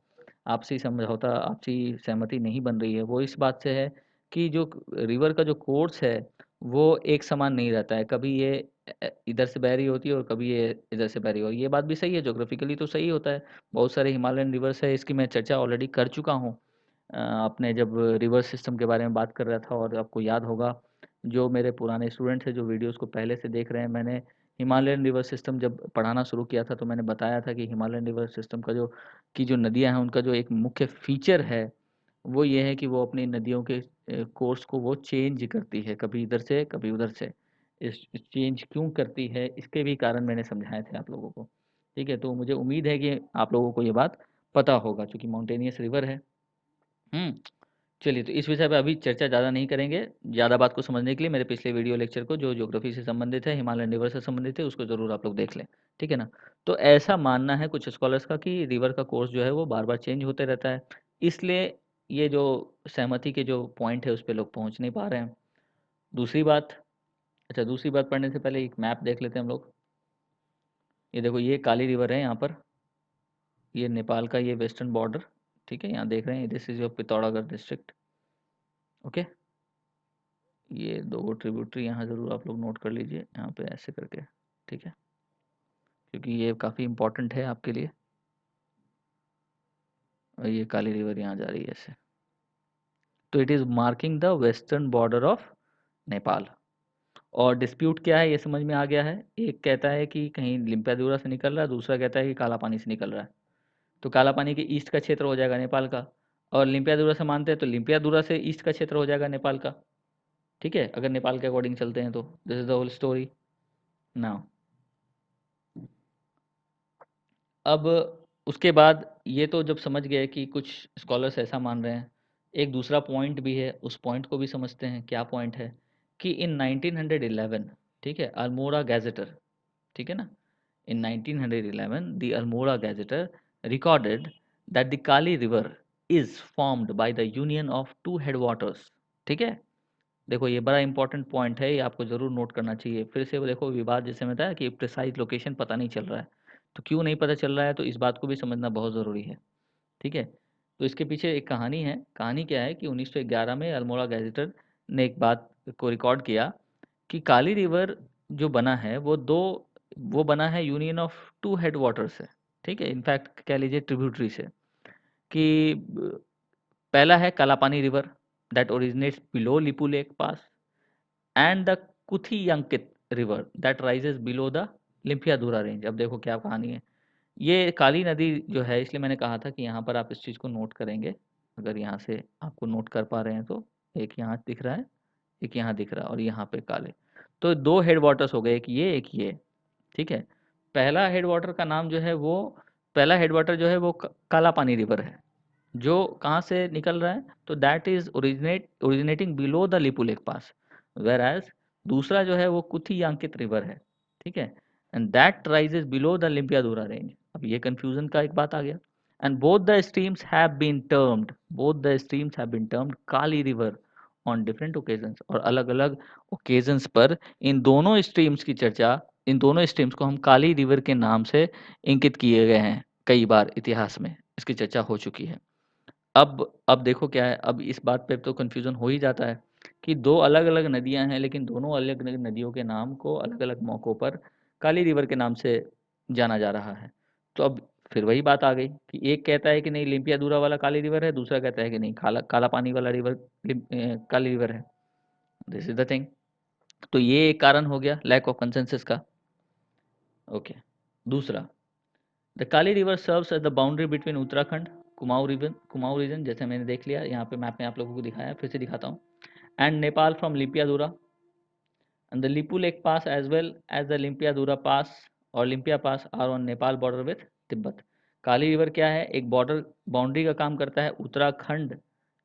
आपसी समझौता, आपसी सहमति नहीं बन रही है, वो इस बात से है कि जो रिवर का जो कोर्स है वो एक समान नहीं रहता है। कभी ये इधर से बह रही होती है और कभी ये इधर से बह रही होती है। ये बात भी सही है, जोग्राफिकली तो सही होता है। बहुत सारे हिमालयन रिवर्स है, इसकी मैं चर्चा ऑलरेडी कर चुका हूँ। आपने जब रिवर सिस्टम के बारे में बात कर रहा था, और आपको याद होगा जो मेरे पुराने स्टूडेंट हैं जो वीडियोस को पहले से देख रहे हैं, मैंने हिमालयन रिवर सिस्टम जब पढ़ाना शुरू किया था तो मैंने बताया था कि हिमालयन रिवर सिस्टम का जो नदियां हैं उनका जो एक मुख्य फीचर है वो ये है कि वो अपनी नदियों के कोर्स को वो चेंज करती है, कभी इधर से कभी उधर से। चेंज क्यों करती है, इसके भी कारण मैंने समझाए थे आप लोगों को। ठीक है, तो मुझे उम्मीद है कि आप लोगों को ये बात पता होगा, चूँकि माउंटेनियस रिवर है। चलिए, तो इस विषय पे अभी चर्चा ज़्यादा नहीं करेंगे। ज़्यादा बात को समझने के लिए मेरे पिछले वीडियो लेक्चर को, जो ज्योग्राफी से संबंधित है, हिमालयन रिवर से संबंधित है, उसको ज़रूर आप लोग देख लें। ठीक है ना? तो ऐसा मानना है कुछ स्कॉलर्स का कि रिवर का कोर्स जो है वो बार-बार चेंज होते रहता है। इसलिए ये जो सहमति के जो पॉइंट है उस पे लोग पहुँच नहीं पा रहे हैं। दूसरी बात, अच्छा, दूसरी बात पढ़ने से पहले एक मैप देख लेते हैं हम लोग। ये देखो, ये काली रिवर है यहाँ पर, ये नेपाल का ये वेस्टर्न बॉर्डर। ठीक है, यहाँ देख रहे हैं, this is your Pithoragarh district. Okay, ये 2 ट्रिब्यूटरी यहाँ ज़रूर आप लोग नोट कर लीजिए, यहाँ पे ऐसे करके। ठीक है, क्योंकि ये काफ़ी इम्पोर्टेंट है आपके लिए। और ये काली रिवर यहाँ जा रही है ऐसे, तो it is marking the western border of Nepal. और डिस्प्यूट क्या है ये समझ में आ गया है। एक कहता है कि कहीं लिम्पियादुरा से निकल रहा है, दूसरा कहता है कि काला पानी से निकल रहा है। तो काला पानी के ईस्ट का क्षेत्र हो जाएगा नेपाल का, और लिम्पियादुरा से मानते हैं तो लिम्पियादुरा से ईस्ट का क्षेत्र हो जाएगा नेपाल का। ठीक है, अगर नेपाल के अकॉर्डिंग चलते हैं तो this is the whole story. Now अब उसके बाद ये तो जब समझ गए कि कुछ स्कॉलर्स ऐसा मान रहे हैं, एक दूसरा पॉइंट भी है, उस पॉइंट को भी समझते हैं। क्या पॉइंट है कि इन 1911, ठीक है, अल्मोड़ा गैजेटर, ठीक है ना, in 1911 the Almora gazetteer recorded that the Kali river is formed by the union of two headwaters. ठीक है, देखो ये बड़ा इंपॉर्टेंट पॉइंट है, ये आपको ज़रूर नोट करना चाहिए। फिर से वो देखो विवाद, जैसे मैं बताया कि प्रिसाइज लोकेशन पता नहीं चल रहा है, तो क्यों नहीं पता चल रहा है, तो इस बात को भी समझना बहुत ज़रूरी है। ठीक है, तो इसके पीछे एक कहानी है। कहानी क्या है कि 1911 में अल्मोड़ा गैजेटर ने एक बात को रिकॉर्ड किया कि काली रिवर जो बना है वो बना है union of two head water से। ठीक है, इनफैक्ट कह लीजिए ट्रिब्यूटरी से, कि पहला है Kalapani river that originates below Lipu Lekh pass, and the Kuthiyankti river that rises below the Limpiyadhura range. अब देखो क्या कहानी है। ये काली नदी जो है, इसलिए मैंने कहा था कि यहाँ पर आप इस चीज़ को नोट करेंगे। अगर यहाँ से आपको नोट कर पा रहे हैं तो, एक यहाँ दिख रहा है, एक यहाँ दिख रहा है, और यहाँ पे काले, तो 2 हेड वाटर्स हो गए, एक ये एक ये। ठीक है, पहला हेड वाटर का नाम जो है वो, पहला हेड वाटर जो है वो काला पानी रिवर है, जो कहाँ से निकल रहा है, तो that is originating below the Lipu Lekh pass, whereas दूसरा जो है वो कुथीयांकित रिवर है। ठीक है, and that rises below the Limpiyadhura range. अब ये कंफ्यूजन का एक बात आ गया। And both the streams have been termed Kali river on different occasions, और अलग अलग ओकेजन्स पर इन दोनों स्ट्रीम्स को हम काली रिवर के नाम से इंकित किए गए हैं। कई बार इतिहास में इसकी चर्चा हो चुकी है। अब देखो क्या है, अब इस बात पे तो कन्फ्यूज़न हो ही जाता है कि 2 अलग-अलग नदियाँ हैं, लेकिन दोनों अलग-अलग नदियों के नाम को अलग-अलग मौकों पर काली रिवर के नाम से जाना जा रहा है। तो अब फिर वही बात आ गई कि एक कहता है कि नहीं लिम्पियाधुरा वाला काली रिवर है, दूसरा कहता है कि नहीं काला पानी वाला रिवर काली रिवर है। This is the thing. तो ये एक कारण हो गया लैक ऑफ कंसेंसस का। ओके, दूसरा, the Kali river serves as the boundary between Uttarakhand Kumaon region, जैसे मैंने देख लिया यहाँ पे मैप में आप लोगों को दिखाया, फिर से दिखाता हूँ, and Nepal from Limpiyadhura and the Lipu Lekh pass as well as the Limpiyadhura pass और Limpiya pass are on Nepal border with Tibet. Kali river क्या है, एक बॉर्डर बाउंड्री का काम करता है उत्तराखंड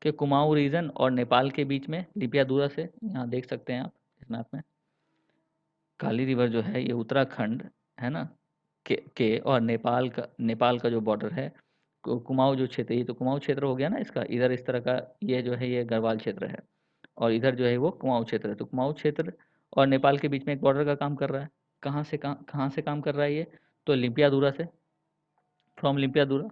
के कुमाऊं रीजन और नेपाल के बीच में लिपियादुरा से। यहाँ देख सकते हैं आप इस मैप में, काली रिवर जो है ये उत्तराखंड है ना के और नेपाल का जो बॉर्डर है, कुमाऊं जो क्षेत्र, ये तो कुमाऊं क्षेत्र हो गया ना इसका, इधर इस तरह का ये जो है ये गढ़वाल क्षेत्र है, और इधर जो है वो कुमाऊं क्षेत्र है। तो कुमाऊं क्षेत्र और नेपाल के बीच में एक बॉर्डर का काम कर रहा है। कहाँ से काम कर रहा है ये, तो लिम्पियादुरा से, from Limpiyadhura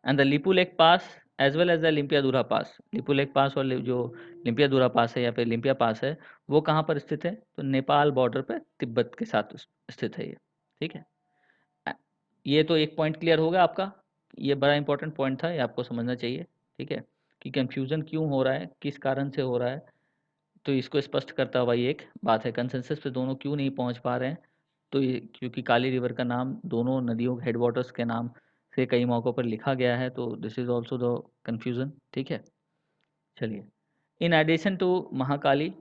and the Lipu Lekh pass as well as the Limpiyadhura pass. Lipu Lekh pass और जो लिम्पियादुरा पास है या फिर लिम्पिया पास है, वो कहाँ पर स्थित है, तो नेपाल बॉर्डर पे तिब्बत के साथ स्थित है ये। ठीक है, अ, ये तो एक पॉइंट क्लियर हो गया आपका। ये बड़ा इंपॉर्टेंट पॉइंट था, ये आपको समझना चाहिए। ठीक है, कि कंफ्यूजन क्यों हो रहा है, किस कारण से हो रहा है, तो इसको स्पष्ट करता हुआ ये एक बात है। कंसेंसस पे दोनों क्यों नहीं पहुंच पा रहे हैं, तो ये क्योंकि काली रिवर का नाम दोनों नदियों हेड वाटर्स के नाम से कई मौक़ों पर लिखा गया है, तो this is also the confusion. ठीक है, चलिए, in addition to Mahakali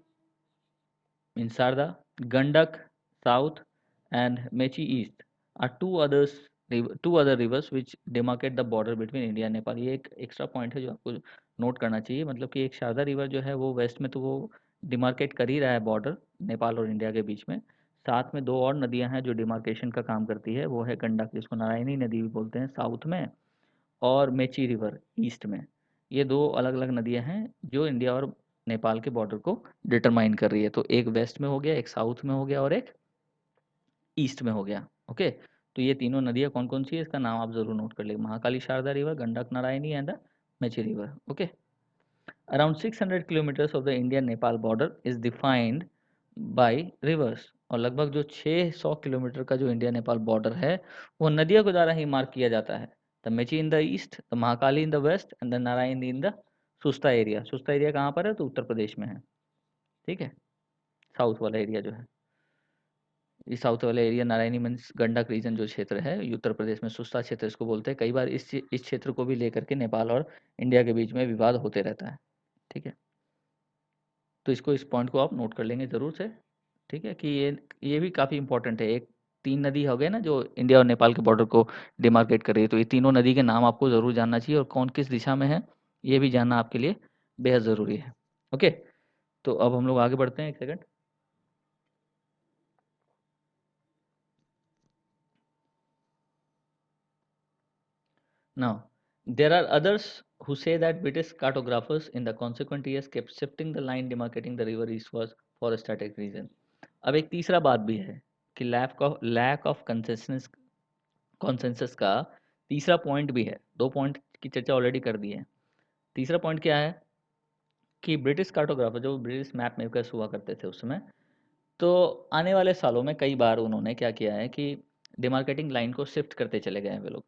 mean Sharda Gandak south and Mechi east are two other rivers which demarcate the border between India and Nepal. ये एक एक्स्ट्रा पॉइंट है जो आपको नोट करना चाहिए, मतलब कि एक शारदा रिवर जो है वो वेस्ट में तो वो डिमार्केट कर ही रहा है बॉर्डर नेपाल और इंडिया के बीच में। साथ में दो और नदियां हैं जो डिमार्केशन का काम करती है, वो है गंडक जिसको नारायणी नदी भी बोलते हैं साउथ में, और मेची रिवर ईस्ट में। ये दो अलग अलग नदियां हैं जो इंडिया और नेपाल के बॉर्डर को डिटरमाइन कर रही है। तो एक वेस्ट में हो गया, एक साउथ में हो गया और एक ईस्ट में हो गया। ओके, तो ये तीनों नदियां कौन कौन सी है इसका नाम आप जरूर नोट कर लेंगे, Mahakali Sharda river, Gandak Narayani and Mechi river. Okay, around 600 kilometres of the Indian Nepal border is defined by rivers, और लगभग जो 600 किलोमीटर का जो इंडिया नेपाल बॉर्डर है वो नदियों के द्वारा ही मार्क किया जाता है। The Mechi in the east, the Mahakali in the west and the Narayani in the Susta area. Susta area कहाँ पर है, तो उत्तर प्रदेश में है। ठीक है, साउथ वाला एरिया जो है, ये साउथ वाला area Narayani means Gandak region जो क्षेत्र है ये उत्तर प्रदेश में सुस्ता क्षेत्र इसको बोलते हैं। कई बार इस क्षेत्र को भी लेकर के नेपाल और इंडिया के बीच में विवाद होते रहता है। ठीक है, तो इसको, इस पॉइंट को आप नोट कर लेंगे ज़रूर से। ठीक है, कि ये भी काफ़ी इंपॉर्टेंट है। एक तीन नदी हो गए ना जो इंडिया और नेपाल के बॉर्डर को डिमार्केट कर रही है, तो ये तीनों नदी के नाम आपको ज़रूर जानना चाहिए और कौन किस दिशा में है ये भी जानना आपके लिए बेहद ज़रूरी है। ओके, तो अब हम लोग आगे बढ़ते हैं, एक second. Now, there are others who say that British cartographers in the consequent years kept shifting the line demarcating the river eastwards for a strategic reason. अब एक तीसरा बात भी है कि लैक ऑफ कंसेंसस का तीसरा पॉइंट भी है। दो पॉइंट की चर्चा ऑलरेडी कर दी है। तीसरा पॉइंट क्या है कि ब्रिटिश कार्टोग्राफर, जो ब्रिटिश मैप मेकर्स हुआ करते थे उस समय, तो आने वाले सालों में कई बार उन्होंने क्या किया है कि डिमार्केटिंग लाइन को शिफ्ट करते चले गए हैं वे लोग,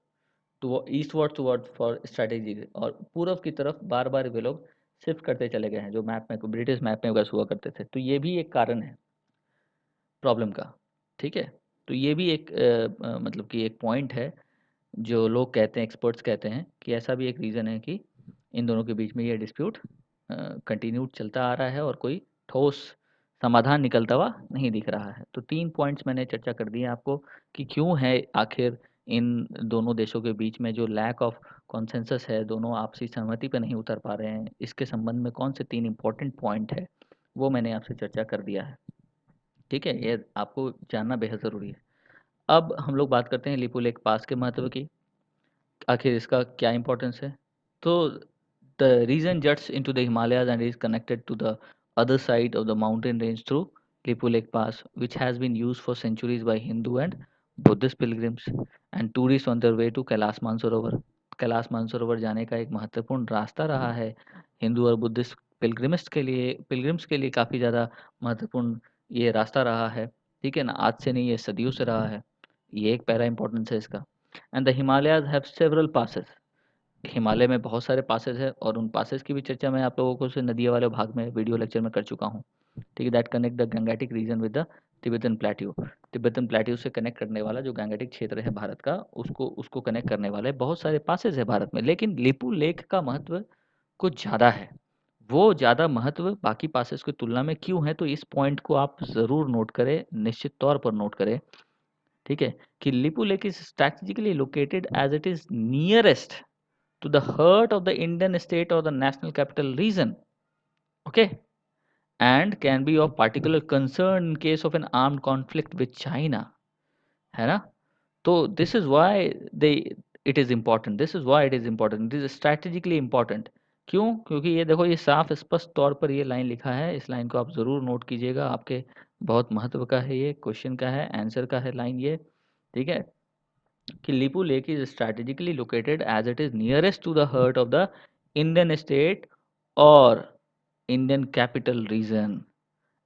to eastward toward for strategy, और पूर्व की तरफ बार बार वे लोग शिफ्ट करते चले गए हैं जो मैप में ब्रिटिश मैप में हुआ करते थे। तो ये भी एक कारण है प्रॉब्लम का। ठीक है, तो ये भी एक मतलब कि एक पॉइंट है जो लोग कहते हैं, एक्सपर्ट्स कहते हैं कि ऐसा भी एक रीज़न है कि इन दोनों के बीच में ये डिस्प्यूट कंटिन्यू चलता आ रहा है और कोई ठोस समाधान निकलता हुआ नहीं दिख रहा है। तो तीन पॉइंट्स मैंने चर्चा कर दी है आपको कि क्यों है आखिर इन दोनों देशों के बीच में जो लैक ऑफ कॉन्सेंसस है, दोनों आपसी सहमति पे नहीं उतर पा रहे हैं, इसके संबंध में कौन से तीन इंपॉर्टेंट पॉइंट है वो मैंने आपसे चर्चा कर दिया है। ठीक है, ये आपको जानना बेहद ज़रूरी है। अब हम लोग बात करते हैं लिपू लेक पास के महत्व की, आखिर इसका क्या इम्पोर्टेंस है। तो the region jutts into the Himalayas and is connected to the other side of the mountain range through Lipu Lake Pass, which has been used for centuries by Hindu and Buddhist pilgrims and tourists on their way to Kailash Mansarovar. Kailash Mansarovar जाने का एक महत्वपूर्ण रास्ता रहा है हिंदू और Buddhist pilgrims के लिए काफ़ी ज़्यादा महत्वपूर्ण ये रास्ता रहा है। ठीक है ना, आज से नहीं, ये सदियों से रहा है। ये एक पहला इंपॉर्टेंस है इसका। And the Himalayas have several passes, Himalaya में बहुत सारे पासेस हैं और उन पासेस की भी चर्चा मैं आप लोगों को से नदियों वाले भाग में वीडियो लेक्चर में कर चुका हूँ। ठीक है, that connect the Gangetic region with the Tibetan plateau. Tibetan plateau से कनेक्ट करने वाला जो गंगेटिक क्षेत्र है भारत का, उसको उसको कनेक्ट करने वाले बहुत सारे पासेस है भारत में। लेकिन लिपू लेक का महत्व कुछ ज़्यादा है। वो ज़्यादा महत्व बाकी पासेस की तुलना में क्यों है, तो इस पॉइंट को आप ज़रूर नोट करें, निश्चित तौर पर नोट करें। ठीक है, कि Lipu Lekh is strategically located as it is nearest to the heart of the Indian state or the national capital region, okay, and can be of particular concern in case of an armed conflict with China, है ना। तो this is why they it is important, this is why it is important, it is strategically important। क्यों, क्योंकि ये देखो, ये साफ स्पष्ट तौर पर ये लाइन लिखा है, इस लाइन को आप ज़रूर नोट कीजिएगा, आपके बहुत महत्व का है, ये क्वेश्चन का है, आंसर का है लाइन ये। ठीक है, कि Lipu Lekh is strategically located as it is nearest to the heart of the Indian state और Indian capital region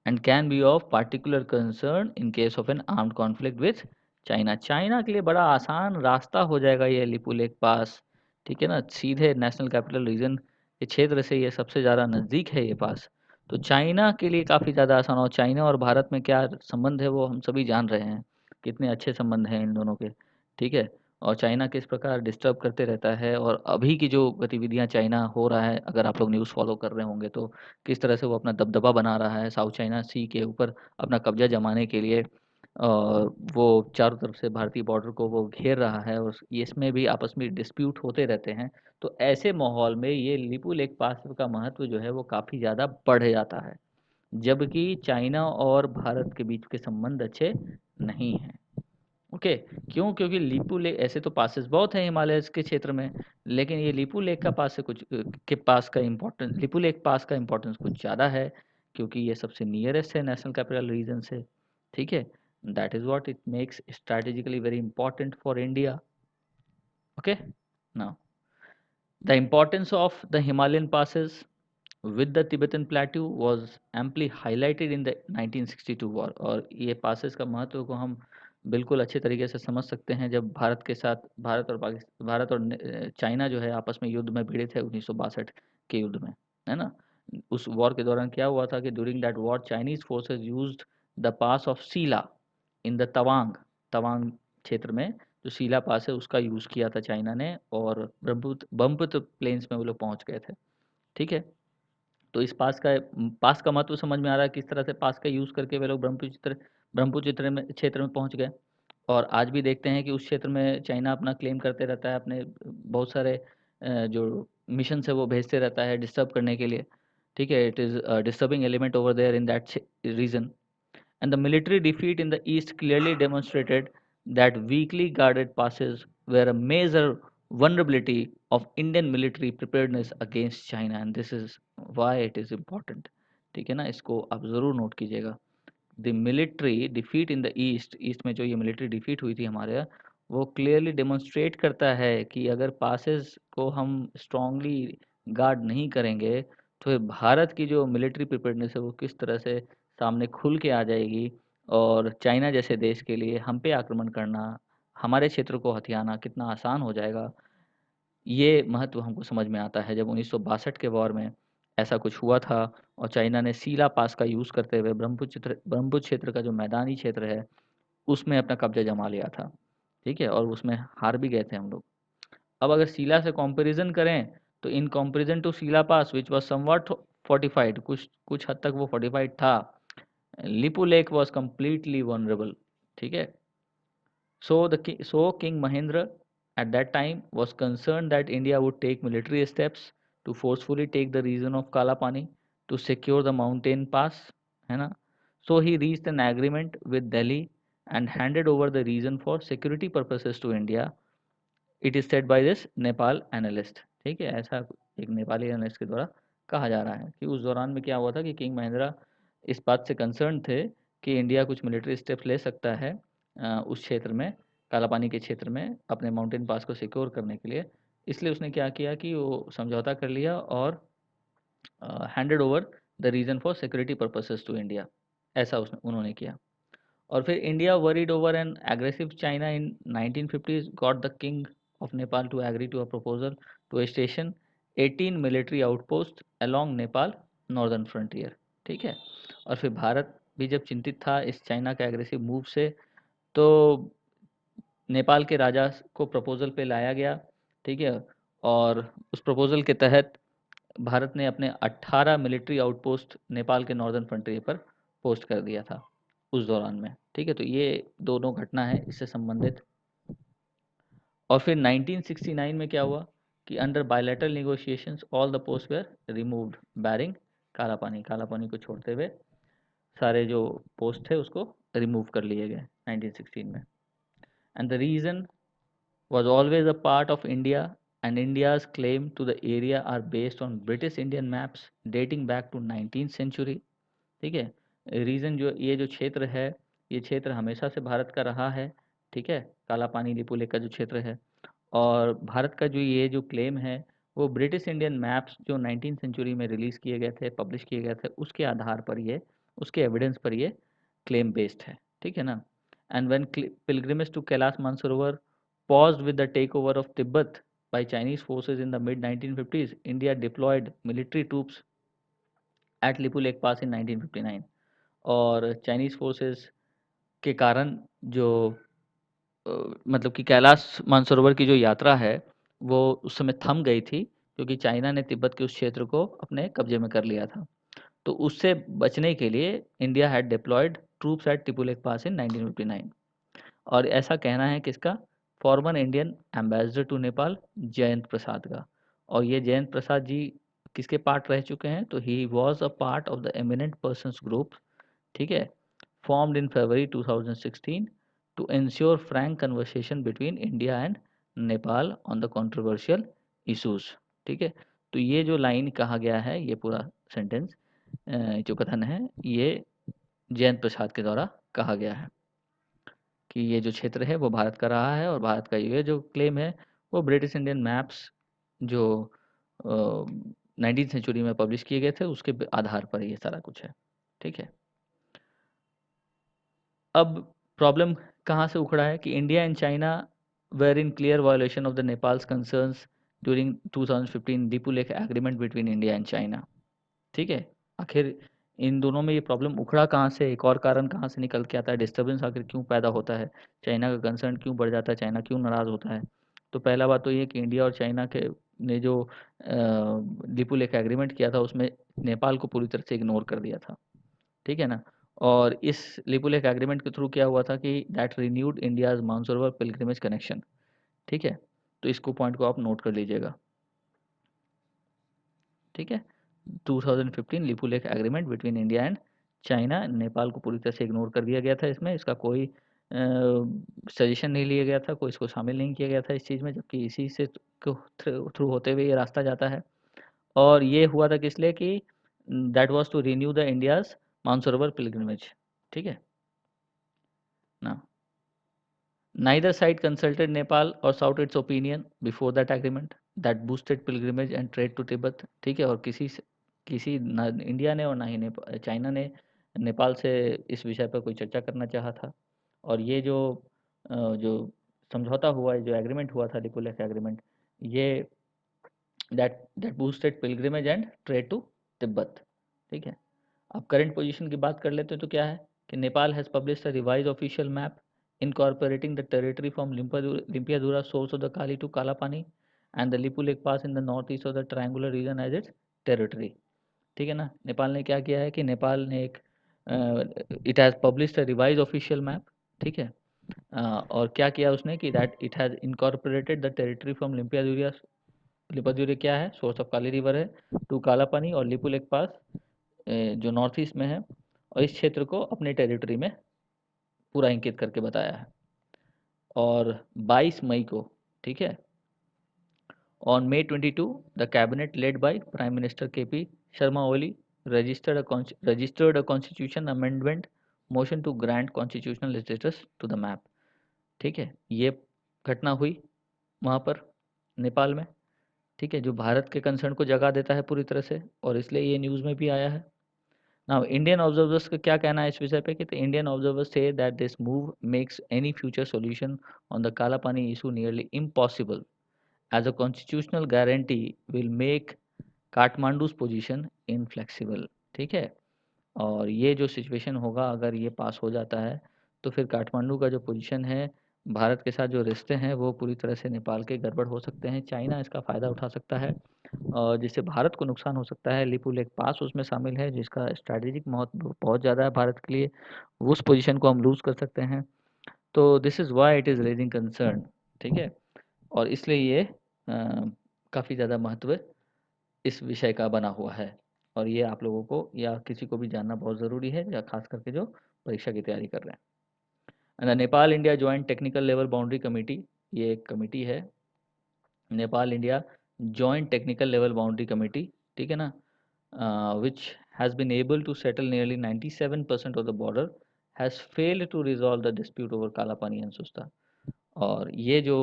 and can be of particular concern in case of an armed conflict with China. China के लिए बड़ा आसान रास्ता हो जाएगा ये लिपू लेक पास। ठीक है ना, सीधे नेशनल कैपिटल रीजन के क्षेत्र से ये सबसे ज़्यादा नज़दीक है ये पास। तो चाइना के लिए काफ़ी ज़्यादा आसान, और चाइना और भारत में क्या संबंध है वो हम सभी जान रहे हैं, कितने अच्छे संबंध हैं इन दोनों के। ठीक है, और चाइना किस प्रकार डिस्टर्ब करते रहता है, और अभी की जो गतिविधियां चाइना हो रहा है, अगर आप लोग न्यूज़ फॉलो कर रहे होंगे तो किस तरह से वो अपना दबदबा बना रहा है साउथ चाइना सी के ऊपर अपना कब्जा जमाने के लिए। और वो चारों तरफ से भारतीय बॉर्डर को वो घेर रहा है, और इसमें भी आपस में डिस्प्यूट होते रहते हैं। तो ऐसे माहौल में ये लिपू लेक पास का महत्व जो है वो काफ़ी ज़्यादा बढ़ जाता है, जबकि चाइना और भारत के बीच के संबंध अच्छे नहीं हैं। ओके, क्यों? क्योंकि लीपू लेक, ऐसे तो पासेस बहुत हैं हिमालय के क्षेत्र में, लेकिन ये लीपू लेक का पास से कुछ के पास का इम्पोर्टेंस, लीपू लेक पास का इम्पोर्टेंस कुछ ज़्यादा है, क्योंकि ये सबसे नियरेस्ट है नेशनल कैपिटल रीजन से। ठीक है, that is what it makes strategically very important for India. Okay, now the importance of the Himalayan passes with the Tibetan plateau was amply highlighted in the 1962 war. और ये passes का महत्व को हम बिल्कुल अच्छे तरीके से समझ सकते हैं जब भारत के साथ भारत और चाइना जो है आपस में युद्ध में भिड़े थे 1962 के युद्ध में, है ना। उस वॉर के दौरान क्या हुआ था कि during that war Chinese forces used the pass of सीला इन द तवांग, तवांग क्षेत्र में जो सीला पास है उसका यूज़ किया था चाइना ने, और ब्रह्मपुत्र प्लेन्स में वो लोग पहुंच गए थे। ठीक है, तो इस पास का महत्व समझ में आ रहा है, किस तरह से पास का यूज़ करके वे लोग ब्रह्मपुत्र में क्षेत्र में पहुँच गए। और आज भी देखते हैं कि उस क्षेत्र में चाइना अपना क्लेम करते रहता है, अपने बहुत सारे जो मिशन है वो भेजते रहता है डिस्टर्ब करने के लिए। ठीक है, it is disturbing element over there in that region. And the military defeat in the east clearly demonstrated that weakly guarded passes were a major vulnerability of Indian military preparedness against China, and this is why it is important। ठीक है ना, इसको आप ज़रूर note कीजिएगा। The military defeat in the east, east में जो ये मिलिट्री डिफीट हुई थी हमारे यहाँ, वो क्लियरली डेमोन्स्ट्रेट करता है कि अगर पासेस को हम स्ट्रांगली गार्ड नहीं करेंगे तो ये भारत की जो मिलिट्री प्रिपेयर्डनेस है वो किस तरह से सामने खुल के आ जाएगी, और चाइना जैसे देश के लिए हम पे आक्रमण करना, हमारे क्षेत्र को हथियाना कितना आसान हो जाएगा। ये महत्व हमको समझ में आता है जब 1962 के वॉर में ऐसा कुछ हुआ था, और चाइना ने सीला पास का यूज़ करते हुए ब्रह्मपुत्र क्षेत्र का जो मैदानी क्षेत्र है उसमें अपना कब्जा जमा लिया था। ठीक है, और उसमें हार भी गए थे हम लोग। अब अगर सीला से कंपैरिजन करें तो इन कंपैरिजन टू सीला पास विच वाज समवट फोर्टिफाइड, कुछ कुछ हद तक वो फोर्टिफाइड था, Lipu lake was completely vulnerable. ठीक है, so King Mahendra at that time was concerned that India would take military steps to forcefully take the region of Kalapani to secure the mountain pass, है ना। So he reached an agreement with Delhi and handed over the region for security purposes to India, it is said by this Nepal analyst. ठीक है, ऐसा एक Nepali analyst के द्वारा कहा जा रहा है कि उस दौरान में क्या हुआ था कि किंग महेंद्रा इस बात से कंसर्न थे कि इंडिया कुछ मिलिट्री स्टेप्स ले सकता है उस क्षेत्र में, कालापानी के क्षेत्र में अपने माउंटेन पास को सिक्योर करने के लिए। इसलिए उसने क्या किया कि वो समझौता कर लिया और handed over the region for security purposes to India, ऐसा उसने उन्होंने किया। और फिर India worried over an aggressive China in 1950s got the king of Nepal to agree to a proposal to station 18 military outpost along Nepal northern frontier. ठीक है, और फिर भारत भी जब चिंतित था इस चाइना के एग्रेसिव मूव से, तो नेपाल के राजा को प्रपोजल पे लाया गया। ठीक है, और उस प्रपोजल के तहत भारत ने अपने 18 मिलिट्री आउटपोस्ट नेपाल के नॉर्दर्न फ्रंटियर पर पोस्ट कर दिया था उस दौरान में। ठीक है, तो ये दोनों घटना है इससे संबंधित। और फिर 1969 में क्या हुआ कि under bilateral negotiations all the post were removed barring Kalapani, Kalapani को छोड़ते हुए सारे जो पोस्ट थे उसको रिमूव कर लिए गए 1916 में। And the region was always a part of India, and India's claim to the area are based on British Indian maps dating back to 19th century। ठीक है, रीजन जो ये जो क्षेत्र है, ये क्षेत्र हमेशा से भारत का रहा है। ठीक है, काला पानी लिपुलेख का जो क्षेत्र है, और भारत का जो ये जो क्लेम है वो ब्रिटिश इंडियन मैप्स जो 19th सेंचुरी में रिलीज़ किए गए थे, पब्लिश किए गए थे, उसके आधार पर ये, उसके एविडेंस पर ये क्लेम बेस्ड है। ठीक है ना। And when pilgrimage to Kailash Mansarovar paused with the takeover of Tibet by Chinese forces in the mid 1950s, India deployed military troops at Lipu Lake Pass in 1959। और चाइनीज़ फोर्सेस के कारण जो मतलब कि कैलाश मानसरोवर की जो यात्रा है, वो उस समय थम गई थी क्योंकि चाइना ने तिब्बत के उस क्षेत्र को अपने कब्जे में कर लिया था। तो उससे बचने के लिए India had deployed troops at Tipulekh pass in 1959। और ऐसा कहना है किसका? Former Indian ambassador to Nepal Jayant Prasad का। और ये जयंत प्रसाद जी किसके पार्ट रह चुके हैं? तो he was a part of the eminent persons group, ठीक है, formed in February 2016 to ensure frank conversation between India and Nepal on the controversial issues। ठीक है, तो ये जो लाइन कहा गया है, ये पूरा सेंटेंस जो कथन है, ये जयंत प्रसाद के द्वारा कहा गया है कि ये जो क्षेत्र है वो भारत का रहा है और भारत का ये जो क्लेम है वो ब्रिटिश इंडियन मैप्स जो 19th सेंचुरी में पब्लिश किए गए थे उसके आधार पर ये सारा कुछ है। ठीक है, अब प्रॉब्लम कहाँ से उखड़ा है कि India and China were in clear violation of the Nepal's concerns during 2015 Dipulekh agreement between India and China. ठीक है, आखिर इन दोनों में ये प्रॉब्लम उखड़ा कहाँ से, एक और कारण कहाँ से निकल के आता है, डिस्टर्बेंस आखिर क्यों पैदा होता है, चाइना का कंसर्न क्यों बढ़ जाता है, चाइना क्यों नाराज़ होता है? तो पहला बात तो ये कि इंडिया और चाइना के ने जो दीपुलेख एग्रीमेंट किया था उसमें नेपाल को पूरी तरह से इग्नोर कर दिया था। ठीक है ना? और इस लिपुलेख एग्रीमेंट के थ्रू क्या हुआ था कि that renewed India's Mansarovar pilgrimage connection. ठीक है, तो इसको पॉइंट को आप नोट कर लीजिएगा। ठीक है, 2015 Lipulekh agreement between India and China, Nepal को पूरी तरह से इग्नोर कर दिया गया था इसमें, इसका कोई सजेशन नहीं लिया गया था, कोई इसको शामिल नहीं किया गया था इस चीज़ में, जबकि इसी से थ्रू होते हुए ये रास्ता जाता है। और ये हुआ था किस लिए कि that was to renew the India's Mansarovar pilgrimage. ठीक है ना? Neither side consulted Nepal or sought its opinion before that agreement that boosted pilgrimage and trade to Tibet। ठीक है, और किसी ना इंडिया ने और ना ही चाइना ने नेपाल से इस विषय पर कोई चर्चा करना चाहा था। और ये जो समझौता हुआ, जो एग्रीमेंट हुआ था लिपुलेख एग्रीमेंट, ये that boosted pilgrimage and trade to Tibet. ठीक है, अब करंट पोजीशन की बात कर लेते हैं तो क्या है कि Nepal has published a revise official map incorporating the territory from Limpiadhura source of the Kali to Kalapani and the Lipu Lake Pass in the northeast of the triangular region as its territory। ठीक है ना? नेपाल ने क्या किया है कि नेपाल ने एक it has published a revise official map. ठीक है, और क्या किया उसने कि that it has incorporated the territory from Limpiyadhura. Limpiyadhura क्या है? सोर्स ऑफ काली रिवर है, टू कालापानी और लिपू लेक पास जो नॉर्थ ईस्ट में है, और इस क्षेत्र को अपने टेरिटरी में पूरा इंकित करके बताया है। और 22 मई को, ठीक है, on May 22 the cabinet led by prime minister KP Sharma Oli registered a constitution amendment motion to grant constitutional status to the map. ठीक है, ये घटना हुई वहाँ पर नेपाल में। ठीक है, जो भारत के कंसर्न को जगा देता है पूरी तरह से, और इसलिए ये न्यूज़ में भी आया है। नाउ इंडियन ऑब्जर्वर्स का क्या कहना है इस विषय पे कि इंडियन ऑब्जर्वर्स से that this move makes any future solution on the Kalapani issue nearly impossible as a constitutional guarantee will make Kathmandu's position inflexible. ठीक है, और ये जो सिचुएशन होगा अगर ये पास हो जाता है तो फिर काठमांडू का जो पोजीशन है भारत के साथ, जो रिश्ते हैं वो पूरी तरह से नेपाल के गड़बड़ हो सकते हैं। चाइना इसका फ़ायदा उठा सकता है और जिससे भारत को नुकसान हो सकता है। लिपू लेक पास उसमें शामिल है जिसका स्ट्रैटेजिक महत्व बहुत ज़्यादा है भारत के लिए, उस पोजीशन को हम लूज़ कर सकते हैं। तो this is why it is raising concern. ठीक है, और इसलिए ये काफ़ी ज़्यादा महत्व इस विषय का बना हुआ है, और ये आप लोगों को या किसी को भी जानना बहुत ज़रूरी है, या खास करके जो परीक्षा की तैयारी कर रहे हैं। And Nepal India joint technical level boundary committee, ये एक कमेटी है, Nepal India joint technical level boundary committee. ठीक है ना? which has been able to settle nearly 97% of the border has failed to resolve the dispute over Kalapani and Susta। और ये जो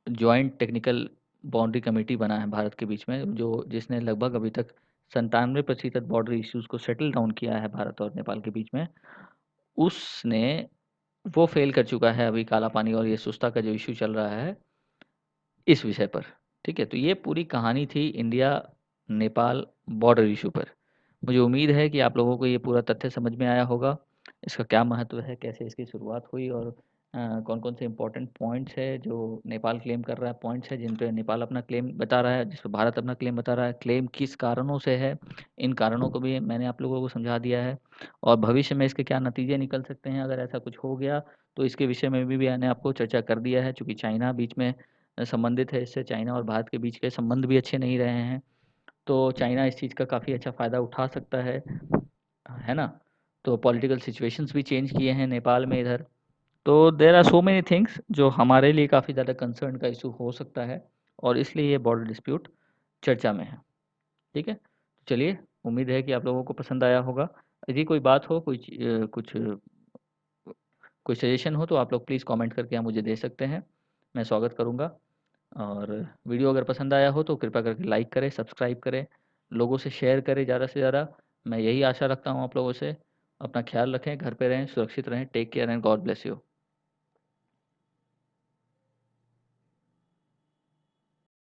joint technical boundary committee बना है भारत के बीच में, जो जिसने लगभग अभी तक 97% बॉर्डर इश्यूज को सेटल डाउन किया है भारत और नेपाल के बीच में, उसने वो फेल कर चुका है अभी काला पानी और ये सुस्ता का जो इशू चल रहा है इस विषय पर। ठीक है, तो ये पूरी कहानी थी इंडिया नेपाल बॉर्डर इशू पर। मुझे उम्मीद है कि आप लोगों को ये पूरा तथ्य समझ में आया होगा, इसका क्या महत्व है, कैसे इसकी शुरुआत हुई और कौन-कौन से इम्पोर्टेंट पॉइंट्स है जो नेपाल क्लेम कर रहा है, पॉइंट्स है जिन पे नेपाल अपना क्लेम बता रहा है, जिस पे भारत अपना क्लेम बता रहा है, क्लेम किस कारणों से है, इन कारणों को भी मैंने आप लोगों को समझा दिया है और भविष्य में इसके क्या नतीजे निकल सकते हैं अगर ऐसा कुछ हो गया, तो इसके विषय में भी मैंने आपको चर्चा कर दिया है चूँकि चाइना बीच में संबंधित है इससे, चाइना और भारत के बीच के संबंध भी अच्छे नहीं रहे हैं, तो चाइना इस चीज़ का काफ़ी अच्छा फ़ायदा उठा सकता है ना? तो पॉलिटिकल सिचुएशंस भी चेंज किए हैं नेपाल में इधर। तो there are so many things जो हमारे लिए काफ़ी ज़्यादा कंसर्न का इशू हो सकता है और इसलिए ये बॉर्डर डिस्प्यूट चर्चा में है। ठीक है? तो चलिए, उम्मीद है कि आप लोगों को पसंद आया होगा। यदि कोई बात हो, कोई सजेशन हो तो आप लोग प्लीज़ कमेंट करके आप मुझे दे सकते हैं। मैं स्वागत करूँगा और वीडियो अगर पसंद आया हो तो कृपया करके लाइक करें, सब्सक्राइब करें, लोगों से शेयर करें ज़्यादा से ज़्यादा। मैं यही आशा रखता हूँ आप लोगों से। अपना ख़्याल रखें, घर पे रहें, सुरक्षित रहें। Take care and God bless you.